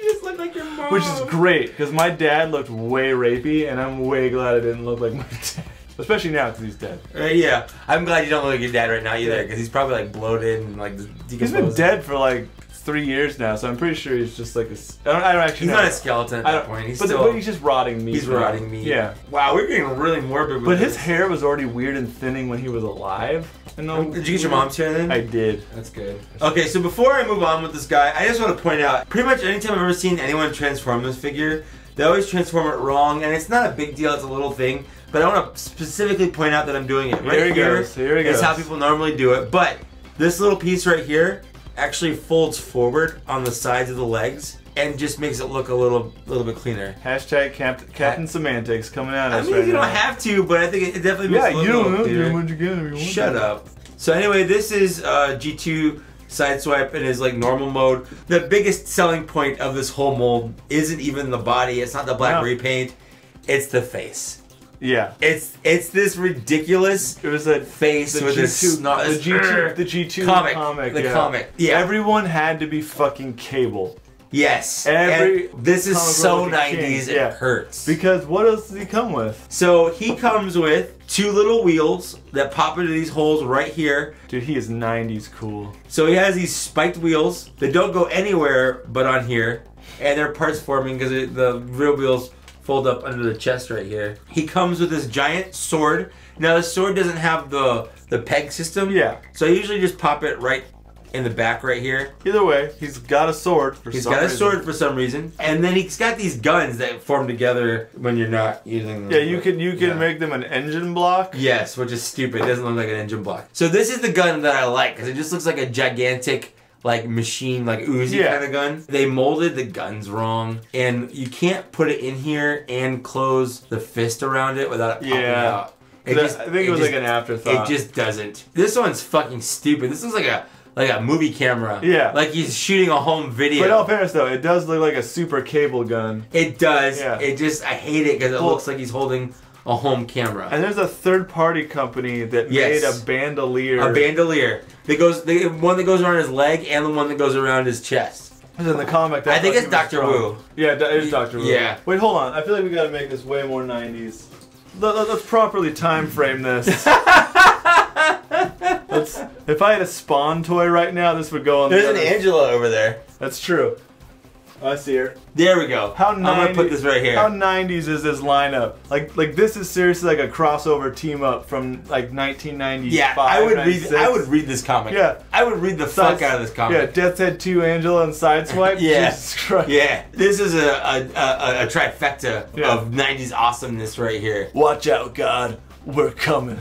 A: just look like your mom.
B: Which is great, because my dad looked way rapey, and I'm way glad I didn't look like my dad. Especially now, because he's dead.
A: Yeah. I'm glad you don't look like your dad right now either, because he's probably like bloated and like decomposed.
B: He's been dead for like 3 years now, so I'm pretty sure he's just like I don't actually know.
A: He's not a skeleton at that point.
B: But he's just rotting meat.
A: He's rotting meat.
B: Yeah.
A: Wow, we're getting really morbid with
B: But his hair was already weird and thinning when he was alive.
A: Did you get your mom's hair then?
B: I did.
A: That's good. Okay, so before I move on with this guy, I just want to point out, pretty much anytime I've ever seen anyone transform this figure, they always transform it wrong, and it's not a big deal, it's a little thing, but I want to specifically point out that I'm doing it right here.
B: Here he goes.
A: It's how people normally do it, but this little piece right here actually folds forward on the sides of the legs and just makes it look a little bit cleaner.
B: Hashtag Captain Semantics coming out.
A: I mean, you don't have to, but I think it definitely makes it look a little cleaner. Shut up. So anyway, this is G2 Sideswipe in his like normal mode. The biggest selling point of this whole mold isn't even the body. It's not the black repaint. It's the face.
B: Yeah.
A: It's this ridiculous face with this snot.
B: The G2 comic.
A: The comic. Yeah.
B: Everyone had to be fucking Cable.
A: Yes. This is so 90s, it hurts.
B: Because what else does he come with?
A: So he comes with 2 little wheels that pop into these holes right here.
B: Dude, he is 90s cool.
A: So he has these spiked wheels that don't go anywhere but on here. And they're parts forming because the real wheels fold up under the chest right here. He comes with this giant sword. Now the sword doesn't have the peg system.
B: Yeah.
A: So I usually just pop it right in the back right here.
B: Either way, he's got a sword for some reason.
A: He's got a sword for some reason. And then he's got these guns that form together when you're not using them.
B: Yeah, you can make them an engine block.
A: Yes, which is stupid. It doesn't look like an engine block. So this is the gun that I like, because it just looks like a gigantic like machine, like Uzi kind of gun. They molded the guns wrong, and you can't put it in here and close the fist around it without it popping out.
B: I think it was like an afterthought.
A: It just doesn't. This one's fucking stupid. This looks like a like a movie camera.
B: Yeah.
A: Like he's shooting a home video.
B: But in all fairness, though, it does look like a super cable gun.
A: It does.
B: Yeah.
A: It just, I hate it because it looks like he's holding a home camera.
B: And there's a third-party company that made a bandolier.
A: A bandolier. That goes, the one that goes around his leg and the one that goes around his chest.
B: In the comic,
A: I think it's Dr. Wu.
B: Yeah, it is Dr. Wu.
A: Yeah.
B: Wait, hold on. I feel like we gotta make this way more 90s. Let's properly time frame this. If I had a Spawn toy right now, this would go on.
A: There's an Angela over there.
B: That's true. I see her.
A: There we go.
B: I'm gonna
A: put this right here.
B: How 90s is this lineup? Like this is seriously like a crossover team up from like 1995.
A: Yeah, I would read this comic.
B: Yeah,
A: I would read the fuck out of this comic.
B: Yeah, Death's Head 2, Angela, and Sideswipe.
A: Yeah,
B: Jesus Christ.
A: Yeah. This is a trifecta of 90s awesomeness right here.
B: Watch out, God, we're coming.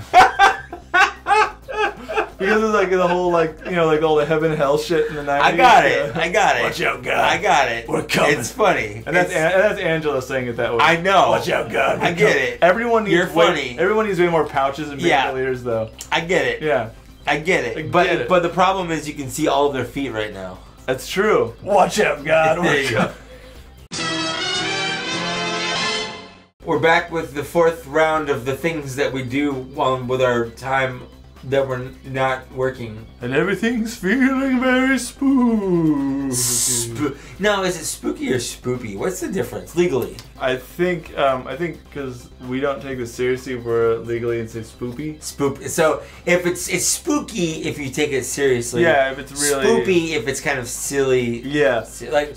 B: Because it's like the whole like all the heaven and hell shit in the 90s.
A: I got it. I got it.
B: Watch out, God.
A: I got it.
B: We're coming.
A: It's funny.
B: And that's Angela saying it that way.
A: I know.
B: Watch out, God.
A: I get it.
B: Everyone needs
A: funny.
B: Everyone needs way more pouches and bandoliers, though.
A: I get it.
B: Yeah.
A: I get it. But the problem is you can see all of their feet right now.
B: That's true. Watch out, God.
A: There you go. We're back with the fourth round of the things that we do with our time that we're not working.
B: And everything's feeling very spooky.
A: No, is it spooky or spoopy? What's the difference legally?
B: I think because we don't take this seriously, we're legally and say spoopy.
A: Spoop. So if it's spooky if you take it seriously.
B: Yeah, if it's really
A: spoopy if it's kind of silly.
B: Yeah.
A: Like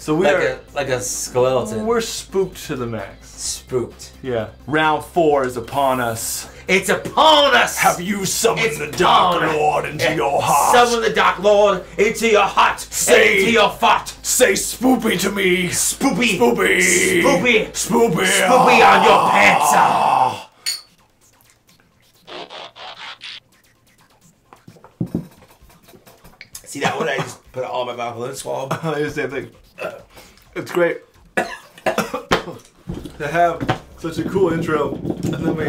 A: a skeleton.
B: We're spooked to the max.
A: Spooked.
B: Yeah. Round 4 is upon us.
A: It's upon us!
B: Have you summoned the Dark Lord into your heart?
A: Summon the Dark Lord into your heart and into your fart.
B: Say spoopy to me.
A: Spoopy.
B: Spoopy.
A: Spoopy.
B: Spoopy.
A: Spoopy on your pants. See that one? I just put it all in my mouth and then swallow.
B: I do the same thing. It's great to have such a cool intro, and then we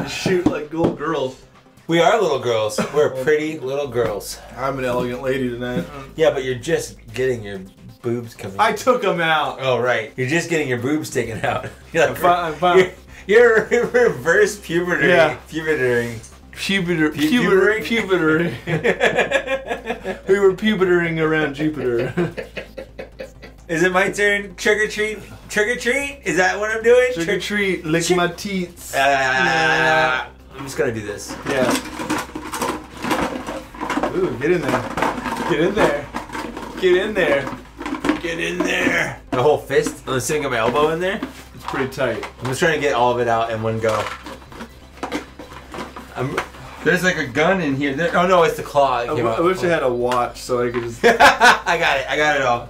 B: shoot like little girls.
A: We are little girls. We're pretty little girls.
B: I'm an elegant lady tonight.
A: Yeah, but you're just getting your boobs coming.
B: I took them out.
A: Oh right, you're just getting your boobs taken out. You're like,
B: I'm fine.
A: You're reverse puberty.
B: Yeah.
A: Pubitering.
B: Pubitering. We were pubitering around Jupiter.
A: Is it my turn? Trick or treat? Trick or treat? Is that what I'm doing?
B: Trick or treat, lick my teats.
A: I'm just gonna do this.
B: Yeah. Ooh, get in there. Get in there. Get in there. Get in there.
A: The whole fist? I'm sitting my elbow in there?
B: It's pretty tight.
A: I'm just trying to get all of it out in one go. There's like a gun in here. Oh no, it's the claw.
B: I wish I had a watch so I could just...
A: I got it all.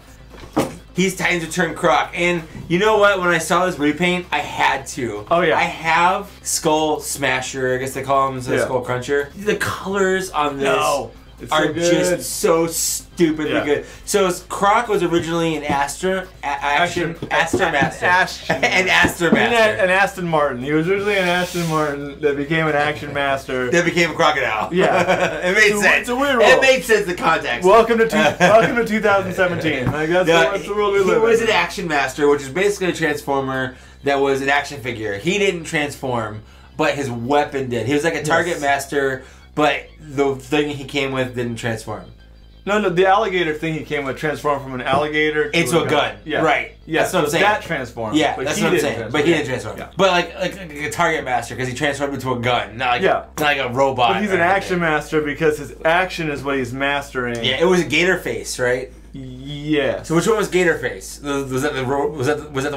A: He's Titans Return Croc, and you know what? When I saw this repaint, I had to.
B: Oh yeah.
A: I have Skull Smasher, I guess they call him, Skull Cruncher. The colors on this are just so stupidly good. So Croc was originally an Aster Master. An
B: Aston Martin. He was originally an Aston Martin that became an Action Master.
A: That became a crocodile. Yeah. It made sense.
B: It's a weird role.
A: It made sense, the context.
B: Welcome to 2017. Like, that's the world we live in.
A: He was an Action Master, which is basically a Transformer that was an action figure. He didn't transform, but his weapon did. He was like a Target Master, but the thing he came with didn't transform.
B: No, the alligator thing he came with transformed from an alligator to
A: into a gun.
B: Yeah.
A: Right.
B: Yeah.
A: That's what I'm saying.
B: That transformed.
A: Yeah, that's what I'm saying. But he didn't transform.
B: Yeah.
A: But like a Target Master, because he transformed into a gun, not like a robot.
B: But he's an Action Master because his action is what he's mastering.
A: Yeah, it was a Gator Face, right?
B: Yeah.
A: So which one was Gator Face? Was that the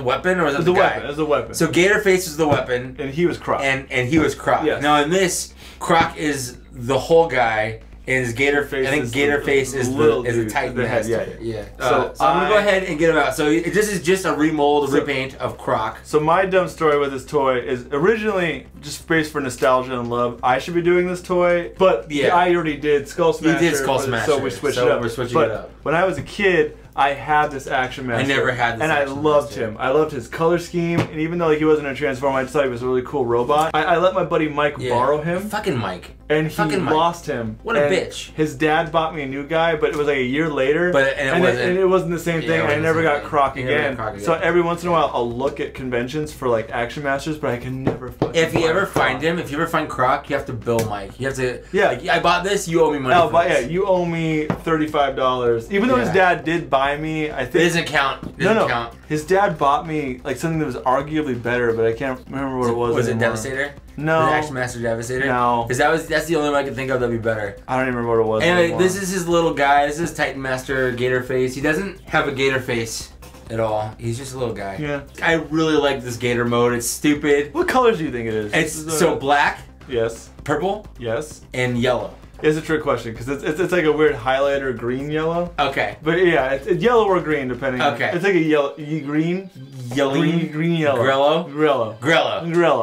A: weapon or was that the guy?
B: Weapon. It was the weapon.
A: So Gator Face was the weapon,
B: and he was Croc.
A: And he was Croc.
B: Yes.
A: Now in this, Croc is the whole guy, and his Gator Face. I think Gator Face is the Titan Master. Yeah. So I'm gonna go ahead and get him out. So this is just a remold, repaint of Croc.
B: So my dumb story with this toy is originally just based for nostalgia and love. I should be doing this toy, but I already did Skull Smasher.
A: You did Skull Smasher.
B: So we switched it up.
A: We're switching it up.
B: When I was a kid, I had this Action Master.
A: I never had this
B: and
A: Action
B: I loved
A: Master.
B: him. I loved his color scheme, and even though like, he wasn't a Transformer, I just thought he was a really cool robot. I let my buddy Mike borrow him.
A: Fucking Mike.
B: And he lost him.
A: What a bitch.
B: His dad bought me a new guy, but it was like a year later.
A: And
B: it wasn't the same thing. I never got Croc again. So every once in a while, I'll look at conventions for like Action Masters, but I can never fucking
A: If you ever find him, if you ever find Croc, you have to bill Mike. You have to.
B: Yeah.
A: Like, I bought this. You owe me money.
B: Yeah, you owe me $35. Even though his dad did buy me, I think.
A: It doesn't count.
B: No. His dad bought me like something that was arguably better, but I can't remember what it was.
A: Was it Devastator?
B: No.
A: The Action Master Devastator?
B: No.
A: Because that's the only one I can think of that'd be better.
B: I don't even remember what it was.
A: Anyway, this is his little guy. This is Titan Master Gator Face. He doesn't have a gator face at all. He's just a little guy.
B: Yeah.
A: I really like this gator mode. It's stupid.
B: What colors do you think it is?
A: It's so black.
B: Yes.
A: Purple.
B: Yes.
A: And yellow.
B: It's a trick question because it's like a weird highlighter green yellow.
A: Okay.
B: But yeah, it's yellow or green depending.
A: Okay.
B: It's like a yellow green. Green yellow. Grello.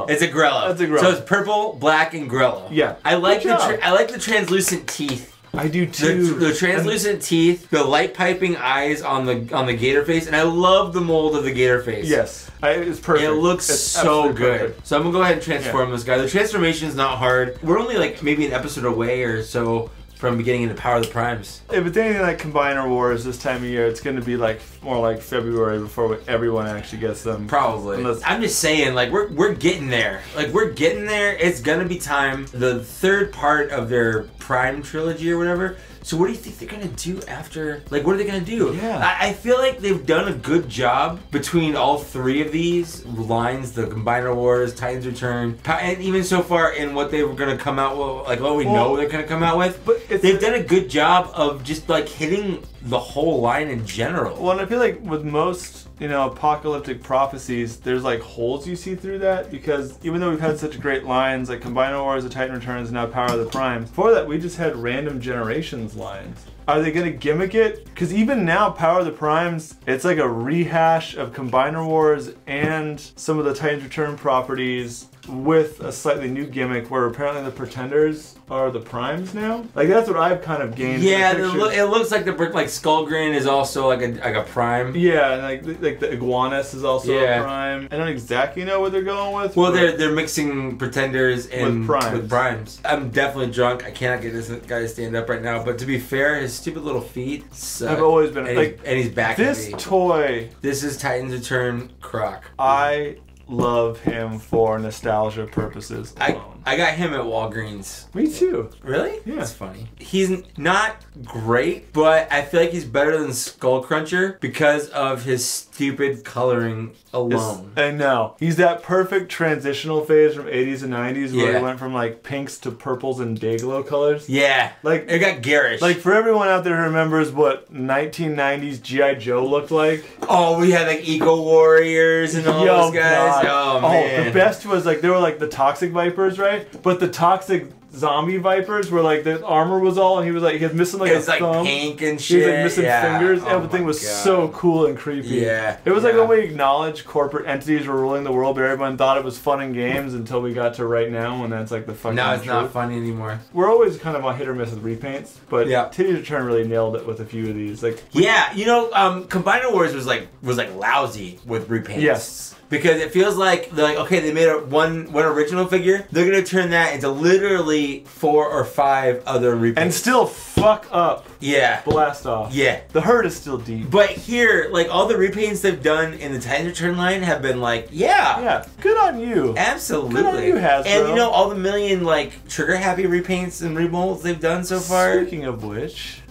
A: It's a Grello.
B: That's a Grello.
A: So it's purple, black, and Grello.
B: Yeah.
A: I like the translucent teeth.
B: I do too.
A: The translucent teeth, the light piping eyes on the gator face, and I love the mold of the gator face.
B: Yes. It's perfect.
A: It looks so good.
B: Perfect.
A: So I'm gonna go ahead and transform this guy. The transformation is not hard. We're only like maybe an episode away or so from getting into Power of the Primes.
B: If it's anything like Combiner Wars this time of year, it's going to be like more like February before everyone actually gets them.
A: Probably. I'm just saying, like we're getting there. Like we're getting there. It's gonna be time. The third part of their Prime trilogy or whatever. So what do you think they're gonna do after? Like, what are they gonna do?
B: Yeah.
A: I feel like they've done a good job between all three of these lines: the Combiner Wars, Titans Return, and even so far in what they were gonna come out with, like what we know they're gonna come out with. But they've done a good job of just like hitting the whole line in general.
B: Well, and I feel like with most, apocalyptic prophecies, there's like holes you see through that because even though we've had such great lines like Combiner Wars, the Titan Returns, and now Power of the Primes, before that we just had random generations lines. Are they going to gimmick it? Because even now, Power of the Primes, it's like a rehash of Combiner Wars and some of the Titans Return properties with a slightly new gimmick where apparently the Pretenders are the Primes now. Like that's what I've kind of gained.
A: Yeah, it looks like like Skullgrin is also like a Prime.
B: Yeah, and like the Iguanus is also a Prime. I don't exactly know what they're going with.
A: Well, they're mixing Pretenders and
B: with
A: Primes. I'm definitely drunk. I cannot get this guy to stand up right now. But to be fair, his stupid little feet suck.
B: I've always been
A: and he's back.
B: This toy.
A: This is Titans Return Croc.
B: I love him for nostalgia purposes alone.
A: I got him at Walgreens.
B: Me too.
A: Really?
B: Yeah.
A: That's funny. He's not great, but I feel like he's better than Skullcruncher because of his stupid coloring alone.
B: I know. He's that perfect transitional phase from 80s and 90s where he went from like pinks to purples and day-glow colors.
A: Yeah.
B: Like
A: it got garish.
B: Like for everyone out there who remembers what 1990s G.I. Joe looked like.
A: Oh, we had like Eco Warriors and all those guys.
B: God.
A: Oh man.
B: The best was like they were like the Toxic Vipers, right? But the Toxic Zombie Vipers were like the armor was all, and he was missing like a thumb.
A: Like pink and shit.
B: He was like missing fingers. Everything was so cool and creepy.
A: Yeah.
B: It was like when we acknowledged corporate entities were ruling the world, but everyone thought it was fun and games until we got to right now, when that's like the fucking
A: Now it's
B: truth.
A: not funny anymore.
B: We're always kind of on hit or miss with repaints, but Titties Return really nailed it with a few of these. Like
A: Combiner Wars was like lousy with repaints.
B: Yes.
A: Because it feels like they're like, okay, they made one original figure. They're gonna turn that into literally 4 or 5 other repaints.
B: And still fuck up.
A: Yeah.
B: Blast off.
A: Yeah.
B: The hurt is still deep.
A: But here, like all the repaints they've done in the Titans Return line have been like,
B: yeah, good on you.
A: Absolutely.
B: Good on you, Hasbro.
A: And all the million like trigger happy repaints and remolds they've done so far.
B: Speaking of which,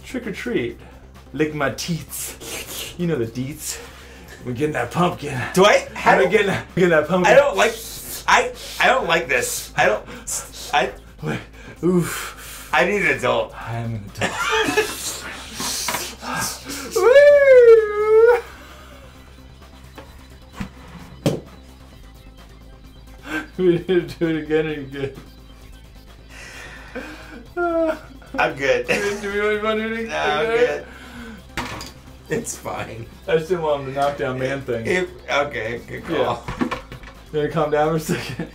B: trick or treat. Lick my teats. You know the deets. We're getting that pumpkin.
A: Do I?
B: We're getting that pumpkin.
A: I don't like. I don't like this.
B: Oof.
A: I need an adult.
B: I am an adult. We need to do it again. Are you good?
A: I'm good.
B: Do we really want to do it again?
A: No, I'm good. It's fine.
B: I just didn't want him to knock down man thing.
A: Okay, good call.
B: You gonna calm down for a second?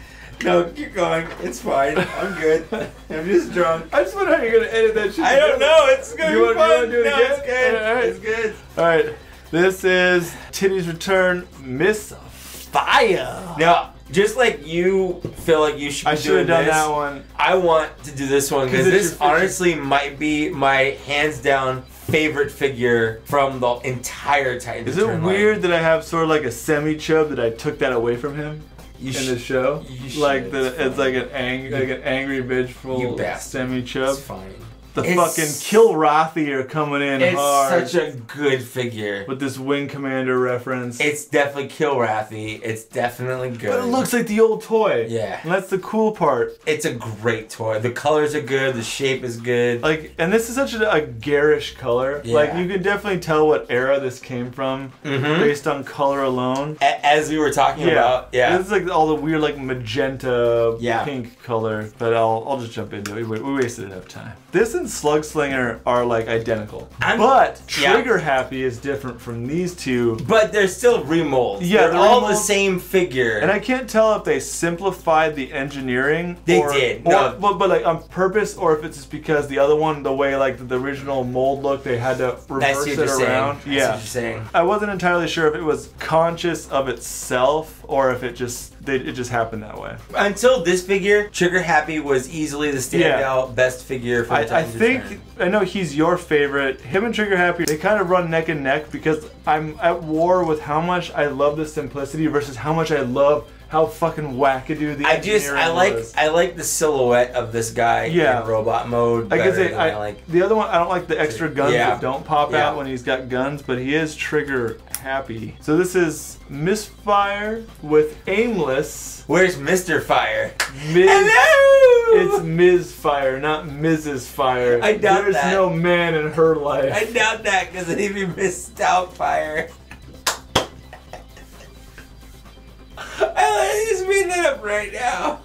A: No, keep going. It's fine. I'm good. I'm just drunk.
B: I just wonder how you're gonna edit that shit.
A: I don't know. It's gonna be fun.
B: You wanna do it again?
A: It's good.
B: All right.
A: It's good.
B: All right. This is Titty's Return, Miss Fire.
A: Now, just like you feel like you should be
B: should have done
A: this,
B: that one.
A: I want to do this one because this honestly might be my hands down favorite figure from the entire Titans.
B: Is it weird that I have sort of like a semi-chub that I took that away from him in the show? Like it's like an angry bitch full semi-chub.
A: It's fine.
B: The fucking Kilrathi are coming in hard.
A: It's such a good figure.
B: With this Wing Commander reference.
A: It's definitely Kilrathi. It's definitely good.
B: But it looks like the old toy.
A: Yeah.
B: And that's the cool part.
A: It's a great toy. The colors are good. The shape is good.
B: Like, and this is such a garish color. Yeah. Like, you can definitely tell what era this came from based on color alone.
A: As we were talking about. Yeah.
B: This is like all the weird, like, magenta pink color. But I'll just jump into it. We wasted enough time. This and Slugslinger are like identical, but Trigger Happy is different from these two.
A: But they're still remolds. Yeah, they're all the same figure.
B: And I can't tell if they simplified the engineering.
A: They did. No,
B: but like on purpose, or if it's just because the other one, the way like the original mold look, they had to reverse it around.
A: That's what you're saying.
B: I wasn't entirely sure if it was conscious of itself or if it just happened that way.
A: Until this figure, Trigger Happy was easily the standout best figure for the Titans.
B: I know he's your favorite. Him and Trigger Happy, they kind of run neck and neck because I'm at war with how much I love the simplicity versus how much I love how fucking wackadoo the engineering was.
A: I like the silhouette of this guy in robot mode.
B: I guess the other one, I don't like the extra guns that don't pop out when he's got guns, but he is Trigger Happy. So this is Misfire with Aimless.
A: Where's Mr. Fire?
B: Hello! It's Ms. Fire, not Mrs. Fire.
A: I doubt that.
B: There's no man in her life.
A: I doubt that because it'd be Miss Stoutfire. I just made that up right now.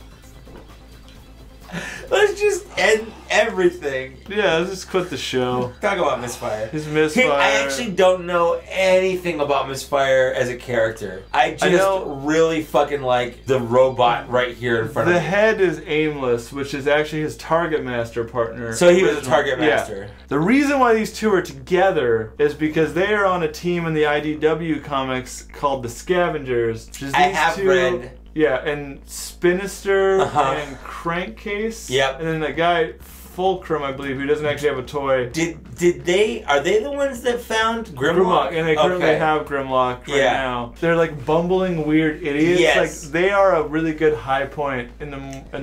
A: Let's just end everything.
B: Yeah, let's just quit the show.
A: Talk about Misfire.
B: He's Misfire.
A: I actually don't know anything about Misfire as a character. I just really fucking like the robot right here in front of me.
B: The head is Aimless, which is actually his Target Master partner.
A: So he was a Target Master.
B: Yeah. The reason why these two are together is because they are on a team in the IDW comics called the Scavengers. Which is
A: I have read.
B: Yeah, and Spinister and Crankcase.
A: Yep.
B: And then that guy Fulcrum, I believe, who doesn't actually have a toy.
A: Are they the ones that found Grimlock?
B: And they currently have Grimlock right now. They're like bumbling weird idiots.
A: Yes.
B: Like they are a really good high point in the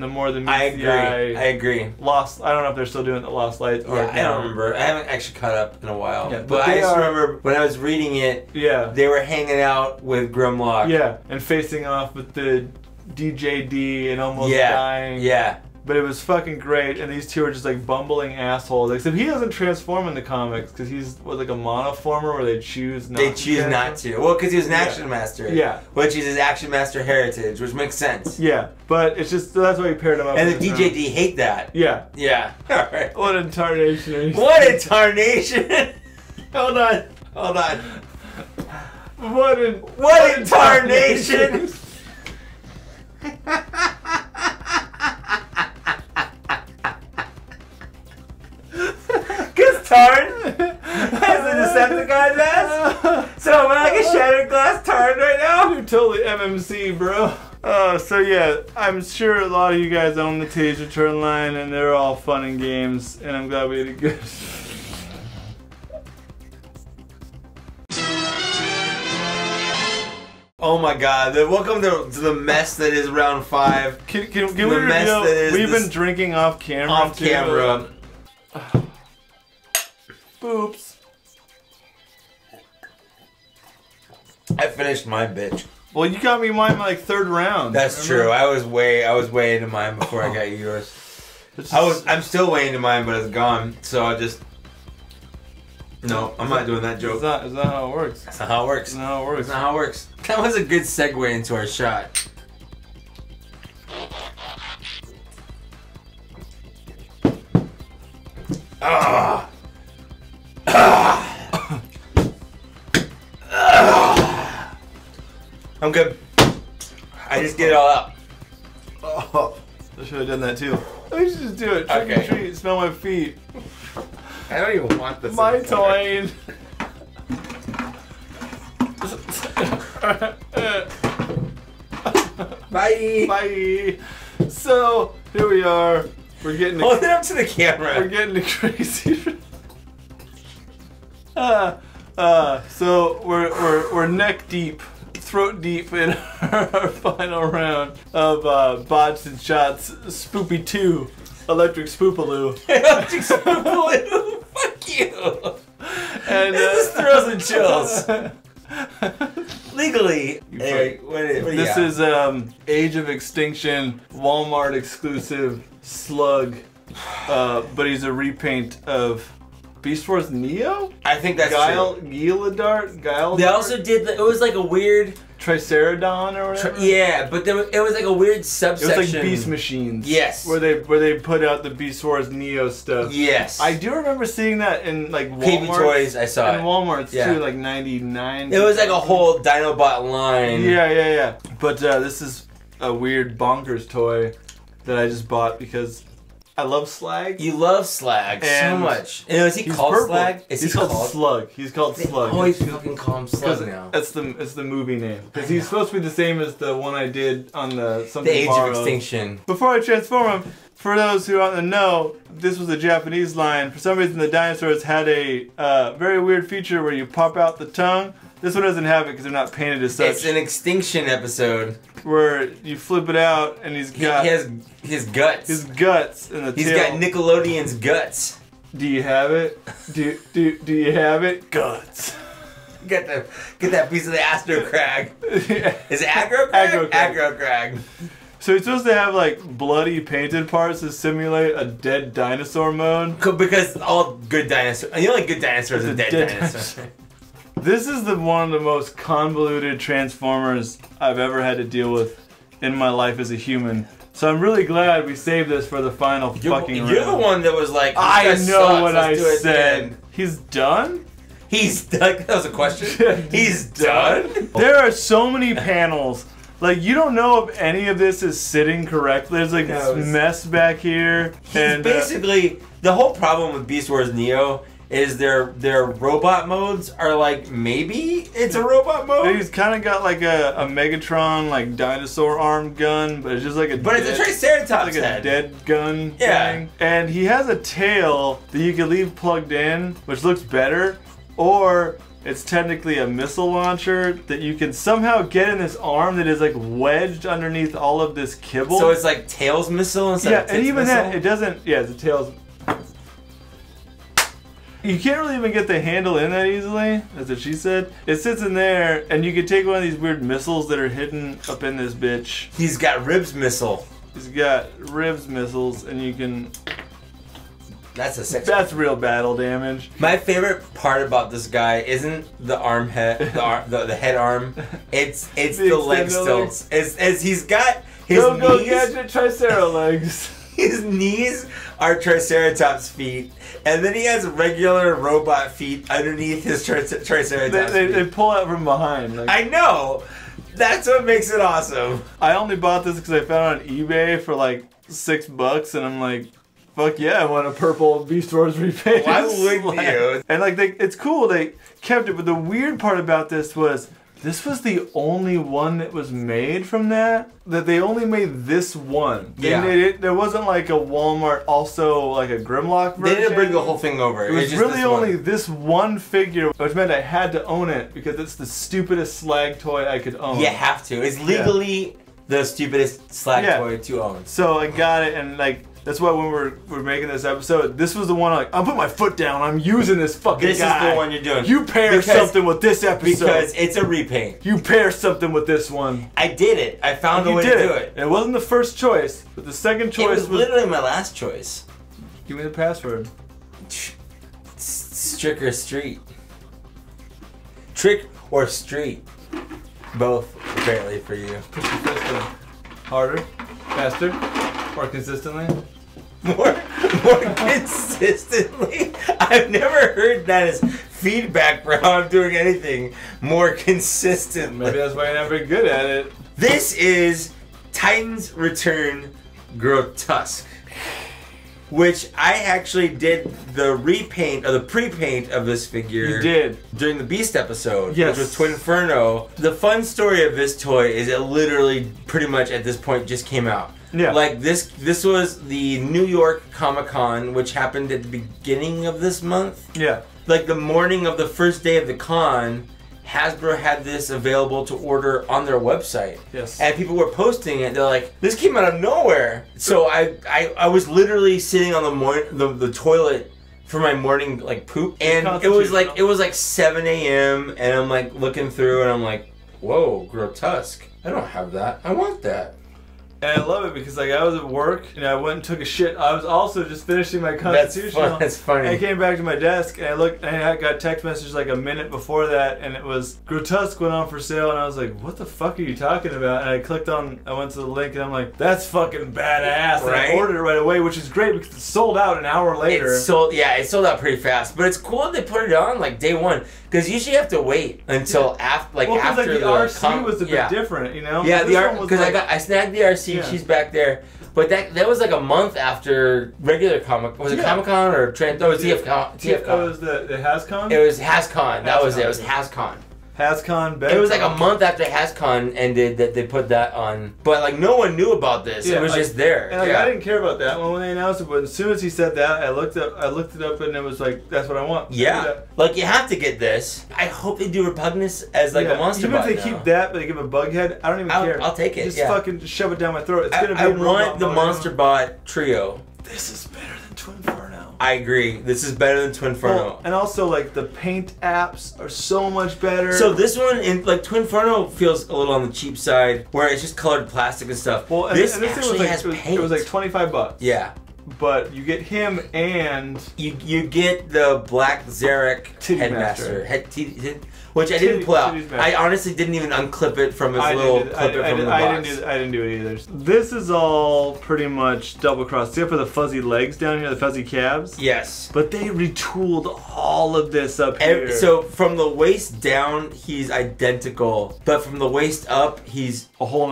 B: more than meets the eye.
A: I agree.
B: Lost. I don't know if they're still doing the Lost Lights. Or
A: I don't remember. I haven't actually caught up in a while.
B: Yeah,
A: but I just remember when I was reading it.
B: Yeah.
A: They were hanging out with Grimlock.
B: Yeah, and facing off with the DJD and almost dying.
A: Yeah.
B: But it was fucking great, and these two are just like bumbling assholes. Except he doesn't transform in the comics because he's like a monoformer where they choose not to.
A: Well, because he was an Action Master.
B: Yeah.
A: Which is his Action Master heritage, which makes sense.
B: Yeah, but it's just that's why he paired him up.
A: And the DJD hate that.
B: Yeah.
A: Yeah. Alright.
B: What a tarnation.
A: What a tarnation! Hold on.
B: What a
A: tarnation! Tarn as a Decepticon mask? So am I like a shattered glass Tarn right now?
B: You're totally MMC, bro. So yeah, I'm sure a lot of you guys own the Titty's Return line, and they're all fun and games, and I'm glad we had a good.
A: Oh my God! Welcome to the mess that is round 5.
B: Can we reveal? We've been drinking off camera.
A: Off camera.
B: Boops.
A: I finished my bitch.
B: Well, you got me mine like 3rd round.
A: That's true. I was way into mine before I got yours. I'm still way into mine, but it's gone. So I just. No, I'm not doing that joke.
B: Is that how it works?
A: That's not how it works.
B: That's not how it works.
A: That's not how it works. That was a good segue into our shot. I'm good. I just get it all out.
B: Oh, I should have done that too. We should just do it. Trick or treat. Smell my feet.
A: I don't even want this.
B: My toy.
A: Bye.
B: Bye. So here we are. We're getting.
A: Hold it up to the camera.
B: We're getting crazy. So we're neck deep, throat deep in our final round of Bots and Shots Spoopy 2, Electric Spoopaloo.
A: Electric Spoopaloo. Fuck you.
B: And
A: this thrills and chills. Legally. Anyway, what
B: this is Age of Extinction, Walmart exclusive slug, but he's a repaint of Beast Wars Neo?
A: I think that's true.
B: Guile.
A: They also did, it was like a weird...
B: Tricerodon or whatever?
A: Yeah, but it was like a weird subsection.
B: It was like Beast Machines.
A: Yes.
B: Where they put out the Beast Wars Neo stuff.
A: Yes.
B: I do remember seeing that in like Walmart.
A: KB Toys, I saw it.
B: In Walmart's too, like 99.
A: It was like a whole Dinobot line.
B: Yeah. But this is a weird bonkers toy that I just bought because I love Slag.
A: You love Slag so much. And is he called
B: purple.
A: Slag?
B: He's called Slug. He's called Slug.
A: They always fucking call him Slug now.
B: It's the movie name. Because he's supposed to be the same as the one I did on the something
A: The Age
B: Borrowed.
A: of Extinction.
B: Before I transform him, for those who aren't in the know, this was a Japanese line. For some reason, the dinosaurs had a very weird feature where you pop out the tongue. This one doesn't have it because they're not painted as such.
A: It's an Extinction episode.
B: Where you flip it out and he
A: has his guts.
B: His guts in the tail.
A: He's got Nickelodeon's guts.
B: Do you have it? Do you have it? Guts.
A: Get that piece of the Astro Crag.
B: Yeah.
A: Is it Aggro Crag? Aggro Crag.
B: So he's supposed to have like bloody painted parts to simulate a dead dinosaur mode.
A: Because all good dinosaurs, the only good dinosaur is a dead dinosaur.
B: This is one of the most convoluted Transformers I've ever had to deal with in my life as a human. So I'm really glad we saved this for the final fucking round.
A: You're the one that was like,
B: I know what I said. He's done?
A: He's done? That was a question? He's done?
B: There are so many panels. Like, you don't know if any of this is sitting correctly. There's like this mess back here.
A: And basically, the whole problem with Beast Wars Neo is their robot modes are like, maybe it's a robot mode?
B: He's kind of got like a Megatron like dinosaur arm gun, but it's just like a
A: it's a Triceratops
B: like
A: head.
B: A dead gun thing. And he has a tail that you can leave plugged in, which looks better, or it's technically a missile launcher that you can somehow get in this arm that is like wedged underneath all of this kibble.
A: So it's like Tails missile instead of Tits
B: and even
A: missile?
B: that, it doesn't, it's a Tails. You can't really even get the handle in that easily. That's what she said. It sits in there, and you can take one of these weird missiles that are hidden up in this bitch.
A: He's got Ribs missile.
B: He's got Ribs missiles, and you can...
A: That's a sex.
B: That's real battle damage.
A: My favorite part about this guy isn't the arm head, the head arm. It's the leg stilts. As he's got his knees.
B: Go Gadget Tricero legs.
A: His knees are Triceratops feet, and then he has regular robot feet underneath his Triceratops feet.
B: They pull out from behind. Like.
A: I know! That's what makes it awesome.
B: I only bought this because I found it on eBay for like $6, and I'm like, fuck yeah, I want a purple Beast Wars repaint.
A: Why wouldn't you?
B: And like, it's cool, they kept it, but the weird part about this was the only one that was made from that. That they only made this one. There wasn't like a Walmart, also like a Grimlock version.
A: They didn't bring the whole thing over.
B: It was just really only this one figure, which meant I had to own it because it's the stupidest Slag toy I could own.
A: You have to. It's legally the stupidest Slag toy to own.
B: So I got it, and like, that's why when we're making this episode, this was the one I'm putting my foot down. I'm using this fucking guy.
A: This is the one you're doing.
B: You pair something with this episode.
A: Because it's a repaint.
B: You pair something with this one.
A: I did it. I found a way to do it.
B: And it wasn't the first choice, but the second choice
A: was literally my last choice.
B: Give me the password.
A: Trick or street. Trick or street. Both, apparently, for you.
B: Push your fist in. Harder, faster, more consistently.
A: More consistently? I've never heard that as feedback for how I'm doing anything more consistently.
B: Maybe that's why you're not very good at it.
A: This is Titans Return Grotesque. Which I actually did the repaint or the pre-paint of this figure.
B: You did
A: during the Beast episode,
B: yes.
A: which was Twinferno. The fun story of this toy is it literally pretty much at this point just came out.
B: Yeah.
A: Like this was the New York Comic-Con, which happened at the beginning of this month.
B: Yeah.
A: Like the morning of the first day of the con, Hasbro had this available to order on their website.
B: Yes.
A: And people were posting it. They're like, this came out of nowhere. So I was literally sitting on the toilet for my morning like poop. And it was like 7 a.m. and I'm like looking through and I'm like, whoa, Grotesque. I don't have that. I want that.
B: And I love it because like I was at work and I went and took a shit. I was also just finishing my constitutional.
A: That's funny.
B: I came back to my desk and I looked and I got text message like a minute before that and it was Grotesque went on for sale and I was like, what the fuck are you talking about? And I went to the link and I'm like, that's fucking badass. And I ordered it right away, which is great because it sold out an hour later.
A: It sold out pretty fast. But it's cool that they put it on like day one. Because usually you have to wait until after, after
B: the RC was a bit different, you know.
A: Yeah, because I snagged the RC. Yeah. She's back there, but that was like a month after regular Comic. Was it Comic Con or Trans? Oh, it was TFCon.
B: It was the HasCon.
A: It was HasCon. That was it. It was HasCon.
B: HasCon.
A: It was like a month after HasCon ended that they put that on, but like no one knew about this. Yeah, it was just there.
B: And like, I didn't care about that when they announced it, but as soon as he said that, I looked it up, and it was like, that's what I want.
A: Yeah, like you have to get this. I hope they do Repugnance as like a monster.
B: Even if they keep that, but they give a bug head, I don't even care.
A: I'll take it.
B: Just fucking shove it down my throat. It's gonna be.
A: I want the Monster Bot trio.
B: This is better than Twinferno.
A: I agree. This is better than Twinferno.
B: Well, and also, like, the paint apps are so much better.
A: So this one, Twinferno feels a little on the cheap side, where it's just colored plastic and stuff.
B: Well,
A: this actually has paint.
B: It was like $25.
A: Yeah.
B: But you get him and...
A: You get the Black Zarek Headmaster. Which I didn't pull out. I honestly didn't even unclip it from his little clip it from the box.
B: I didn't do it either. This is all pretty much double crossed, except for the fuzzy legs down here, the fuzzy calves.
A: Yes.
B: But they retooled all of this up here.
A: So from the waist down, he's identical, but from the waist up, he's
B: a whole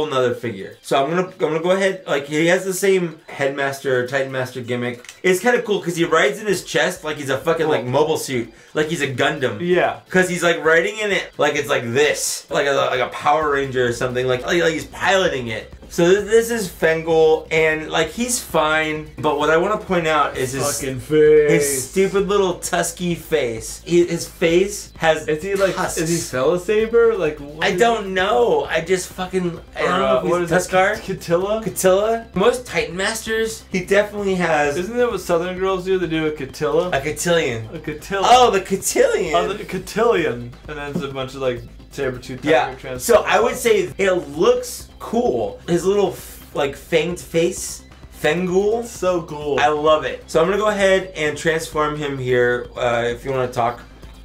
B: nother
A: figure. So I'm gonna go ahead. Like he has the same Headmaster, Titan Master gimmick. It's kind of cool because he rides in his chest like he's a fucking like mobile suit, like he's a Gundam.
B: Yeah.
A: Because he's like riding in it like it's like this, like a Power Ranger or something, like he's piloting it. So this is Fengul, and like he's fine, but what I want to point out is his
B: fucking face,
A: his stupid little tusky face. His face has
B: is he like tusks. Is he Felisaber? Like what
A: I don't know. I just fucking I don't know. If
B: what is
A: Tuskar?
B: Catilla?
A: Most Titan Masters, he definitely has.
B: Isn't that what Southern girls do? They do a Catilla.
A: A Cotillion.
B: A Catilla.
A: Oh, the Cotillion.
B: Oh, the Cotillion, and then it's a bunch of like saber-tooth tiger.
A: Yeah. So I would say it looks cool. His little like fanged face, Fengul.
B: So cool.
A: I love it. So I'm gonna go ahead and transform him here. If you want to talk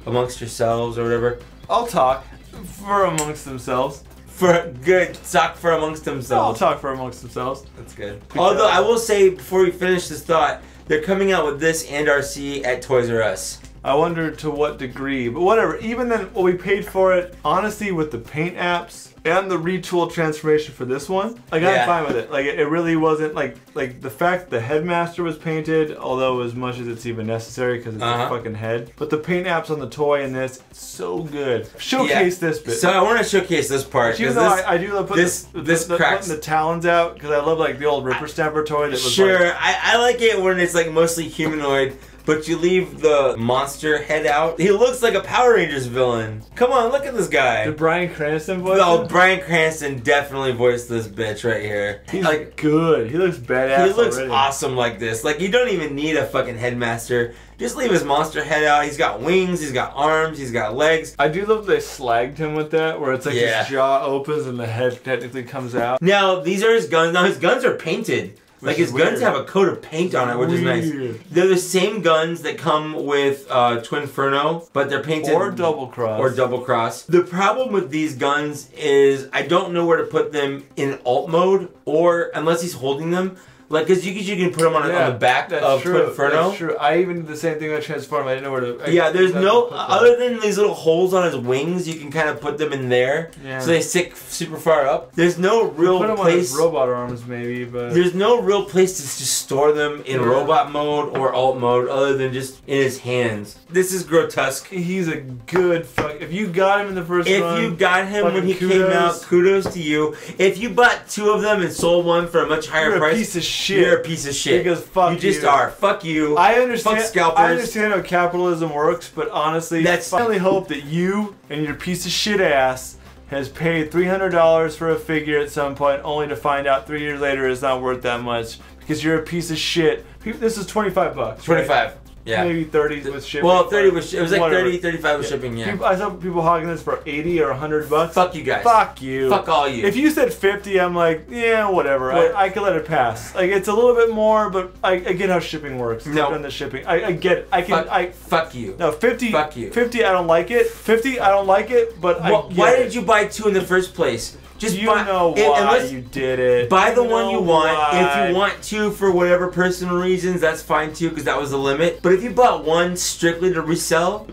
A: amongst yourselves or whatever.
B: I'll talk for amongst themselves.
A: Talk for amongst themselves.
B: I'll talk for amongst themselves.
A: That's good. Although I will say before we finish this thought, they're coming out with this and RC at Toys R Us.
B: I wonder to what degree, but whatever. Even then, what we paid for it, honestly, with the paint apps and the retool transformation for this one, like I'm fine with it. Like it really wasn't like the fact that the Headmaster was painted, although as much as it's even necessary because it's a fucking head. But the paint apps on the toy in this, it's so good. Showcase this bit.
A: So I want to showcase this part.
B: Even though I do love putting putting the talons out because I love like the old Ripper Stamper toy that was
A: I like it when it's like mostly humanoid. But you leave the monster head out. He looks like a Power Rangers villain. Come on, look at this guy.
B: Did Bryan Cranston voice him?
A: Oh, Bryan Cranston definitely voiced this bitch right here.
B: He's like good. He looks badass.
A: He looks awesome like this. Like you don't even need a fucking Headmaster. Just leave his monster head out. He's got wings, he's got arms, he's got legs.
B: I do love they slagged him with that, where it's like his jaw opens and the head technically comes out.
A: Now, these are his guns. Now, his guns are painted. Like his guns have a coat of paint on it, which is nice. They're the same guns that come with Twinferno, but they're painted
B: or double cross.
A: The problem with these guns is I don't know where to put them in alt mode, or unless he's holding them. Like, because you can put them on the back of Inferno.
B: That's true. I even did the same thing on Transform. I didn't know where to.
A: Yeah, there's no other than these little holes on his wings. You can kind of put them in there, so they stick super far up. There's no real
B: put them
A: place.
B: On his robot arms, maybe, but
A: there's no real place to just store them in robot mode or alt mode, other than just in his hands. This is grotesque.
B: He's a good fuck. If you got him in the first run,
A: if you got him when he came out, kudos to you. If you bought 2 of them and sold one for a much higher price,
B: you're a piece of shit.
A: You're a piece of shit.
B: Because fuck
A: you. just are. Fuck you.
B: I understand.
A: Fuck scalpers.
B: I understand how capitalism works, but honestly, I finally hope that you and your piece of shit ass has paid $300 for a figure at some point, only to find out 3 years later it's not worth that much because you're a piece of shit. This is $25.
A: 25.
B: Right?
A: Yeah.
B: Maybe 30 with shipping.
A: Well, 30 was it was like 30, 35 with shipping, yeah.
B: I saw people hogging this for 80 or $100.
A: Fuck you guys.
B: Fuck you.
A: Fuck all you.
B: If you said 50, I'm like, yeah, whatever. I could let it pass. Like, it's a little bit more, but I get how shipping works.
A: No.
B: I've done the shipping. I get it.
A: Fuck you.
B: No, 50.
A: Fuck you.
B: 50, I don't like it. 50, I don't like it, but
A: why did you buy 2 in the first place? Just
B: know why you did it.
A: Buy the one you want. If you want 2 for whatever personal reasons, that's fine too, because that was the limit. But if you bought 1 strictly to resell,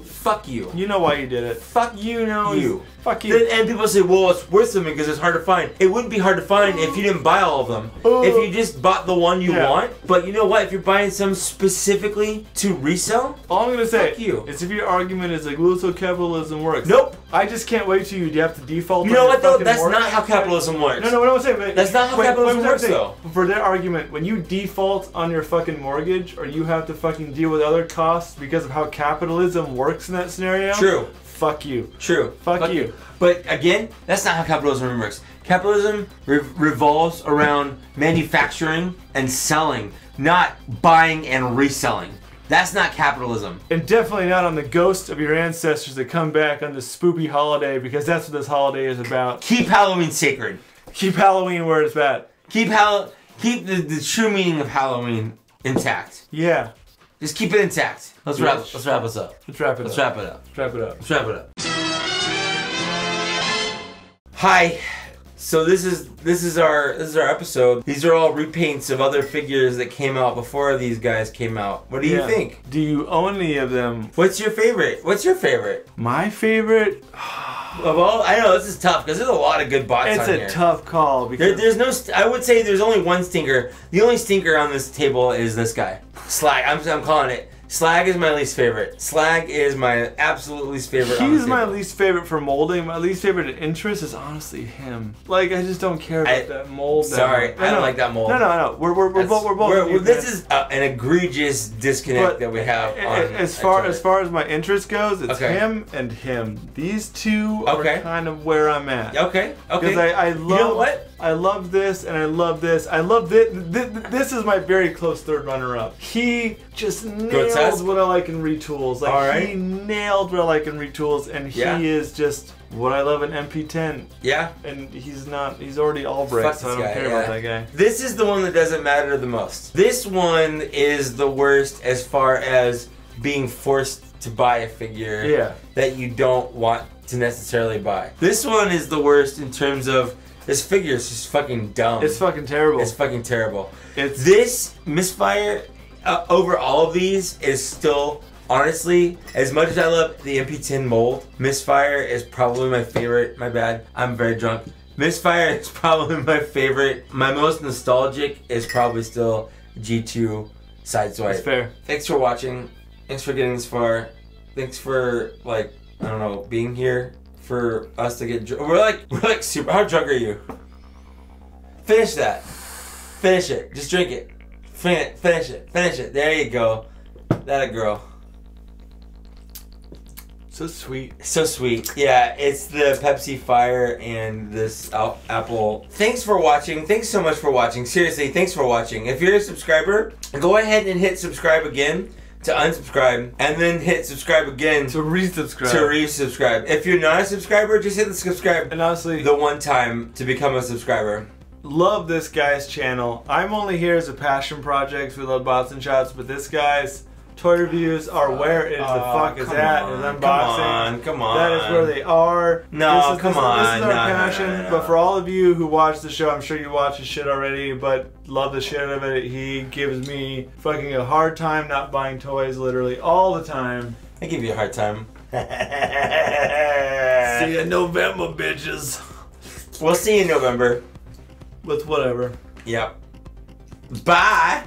A: fuck you.
B: You know why you did it.
A: Fuck you.
B: Fuck you.
A: And people say, well, it's worth something because it's hard to find. It wouldn't be hard to find if you didn't buy all of them. If you just bought the one you want. But you know what? If you're buying some specifically to resell,
B: all I'm gonna say
A: is
B: if your argument is like, well, so capitalism works.
A: Nope.
B: I just can't wait till you have to default.
A: You know what though? That's not how capitalism works.
B: No, what I'm saying.
A: That's not how capitalism works though.
B: For their argument, when you default on your fucking mortgage, or you have to fucking deal with other costs because of how capitalism works in that scenario.
A: True.
B: Fuck you.
A: True.
B: Fuck you.
A: But again, that's not how capitalism works. Capitalism revolves around manufacturing and selling, not buying and reselling. That's not capitalism.
B: And definitely not on the ghosts of your ancestors that come back on this spoopy holiday, because that's what this holiday is about.
A: Keep Halloween sacred.
B: Keep Halloween where it's at.
A: Keep the true meaning of Halloween intact.
B: Yeah.
A: Just keep it intact. Let's wrap us up.
B: Let's wrap it up.
A: Let's wrap it up.
B: Let's wrap it up.
A: Let's wrap it up. Hi. So this is our episode. These are all repaints of other figures that came out before these guys came out. What do you think?
B: Do you own any of them?
A: What's your favorite?
B: My favorite?
A: Of all, I know this is tough because there's a lot of good bots on here.
B: It's a tough call because
A: there's no. I would say there's only one stinker. The only stinker on this table is this guy, Slag. I'm calling it. Slag is my least favorite. Slag is my absolute least favorite.
B: He's my least favorite for molding. My least favorite in interest is honestly him. Like, I just don't care about that mold.
A: Sorry, I don't like that mold.
B: No. We're both.
A: This is an egregious disconnect that we have.
B: As far as my interest goes, it's him and him. These two are kind of where I'm at.
A: Okay.
B: Because I love.
A: You know what?
B: I love this and I love this. I love this. This is my very close third runner-up. He just nailed what I like in retools. Like, he nailed what I like in retools, and he is just what I love in MP10.
A: Yeah.
B: And he's already Albright, so I don't care about that guy.
A: This is the one that doesn't matter the most. This one is the worst as far as being forced to buy a figure that you don't want to necessarily buy. This one is the worst in terms of this figure is just fucking dumb.
B: It's fucking terrible.
A: It's fucking terrible. This Misfire over all of these is still, honestly, as much as I love the MP10 mold, Misfire is probably my favorite. My bad, I'm very drunk. Misfire is probably my favorite. My most nostalgic is probably still G2 Sideswipe.
B: That's fair.
A: Thanks for watching. Thanks for getting this far. Thanks for, like, I don't know, being here. For us to get drunk. We're like super. How drunk are you? Finish that. Finish it. Just drink it. Finish it. Finish it. There you go. That a girl.
B: So sweet.
A: So sweet. Yeah, it's the Pepsi Fire and this Apple. Thanks for watching. Thanks so much for watching. Seriously, thanks for watching. If you're a subscriber, go ahead and hit subscribe again. To unsubscribe, and then hit subscribe again
B: to resubscribe.
A: If you're not a subscriber, just hit the subscribe.
B: And honestly,
A: the one time to become a subscriber.
B: Love this guy's channel. I'm only here as a passion project. We love bots and shots, but this guy's Toy reviews are where it is the fuck is at. Is unboxing.
A: Come on.
B: That is where they are.
A: No,
B: This is our passion.
A: No.
B: But for all of you who watch the show, I'm sure you watch his shit already, but love the shit out of it. He gives me fucking a hard time not buying toys literally all the time.
A: I give you a hard time.
B: See you in November, bitches.
A: We'll see you in November.
B: With whatever.
A: Yep. Bye.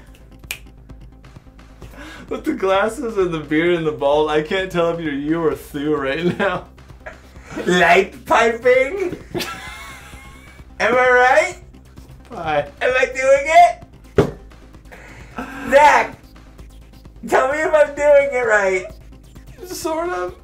B: With the glasses and the beard and the bald, I can't tell if you're you or Thu right now.
A: Light piping? Am I right?
B: Bye.
A: Am I doing it? Zach, tell me if I'm doing it right.
B: Sort of.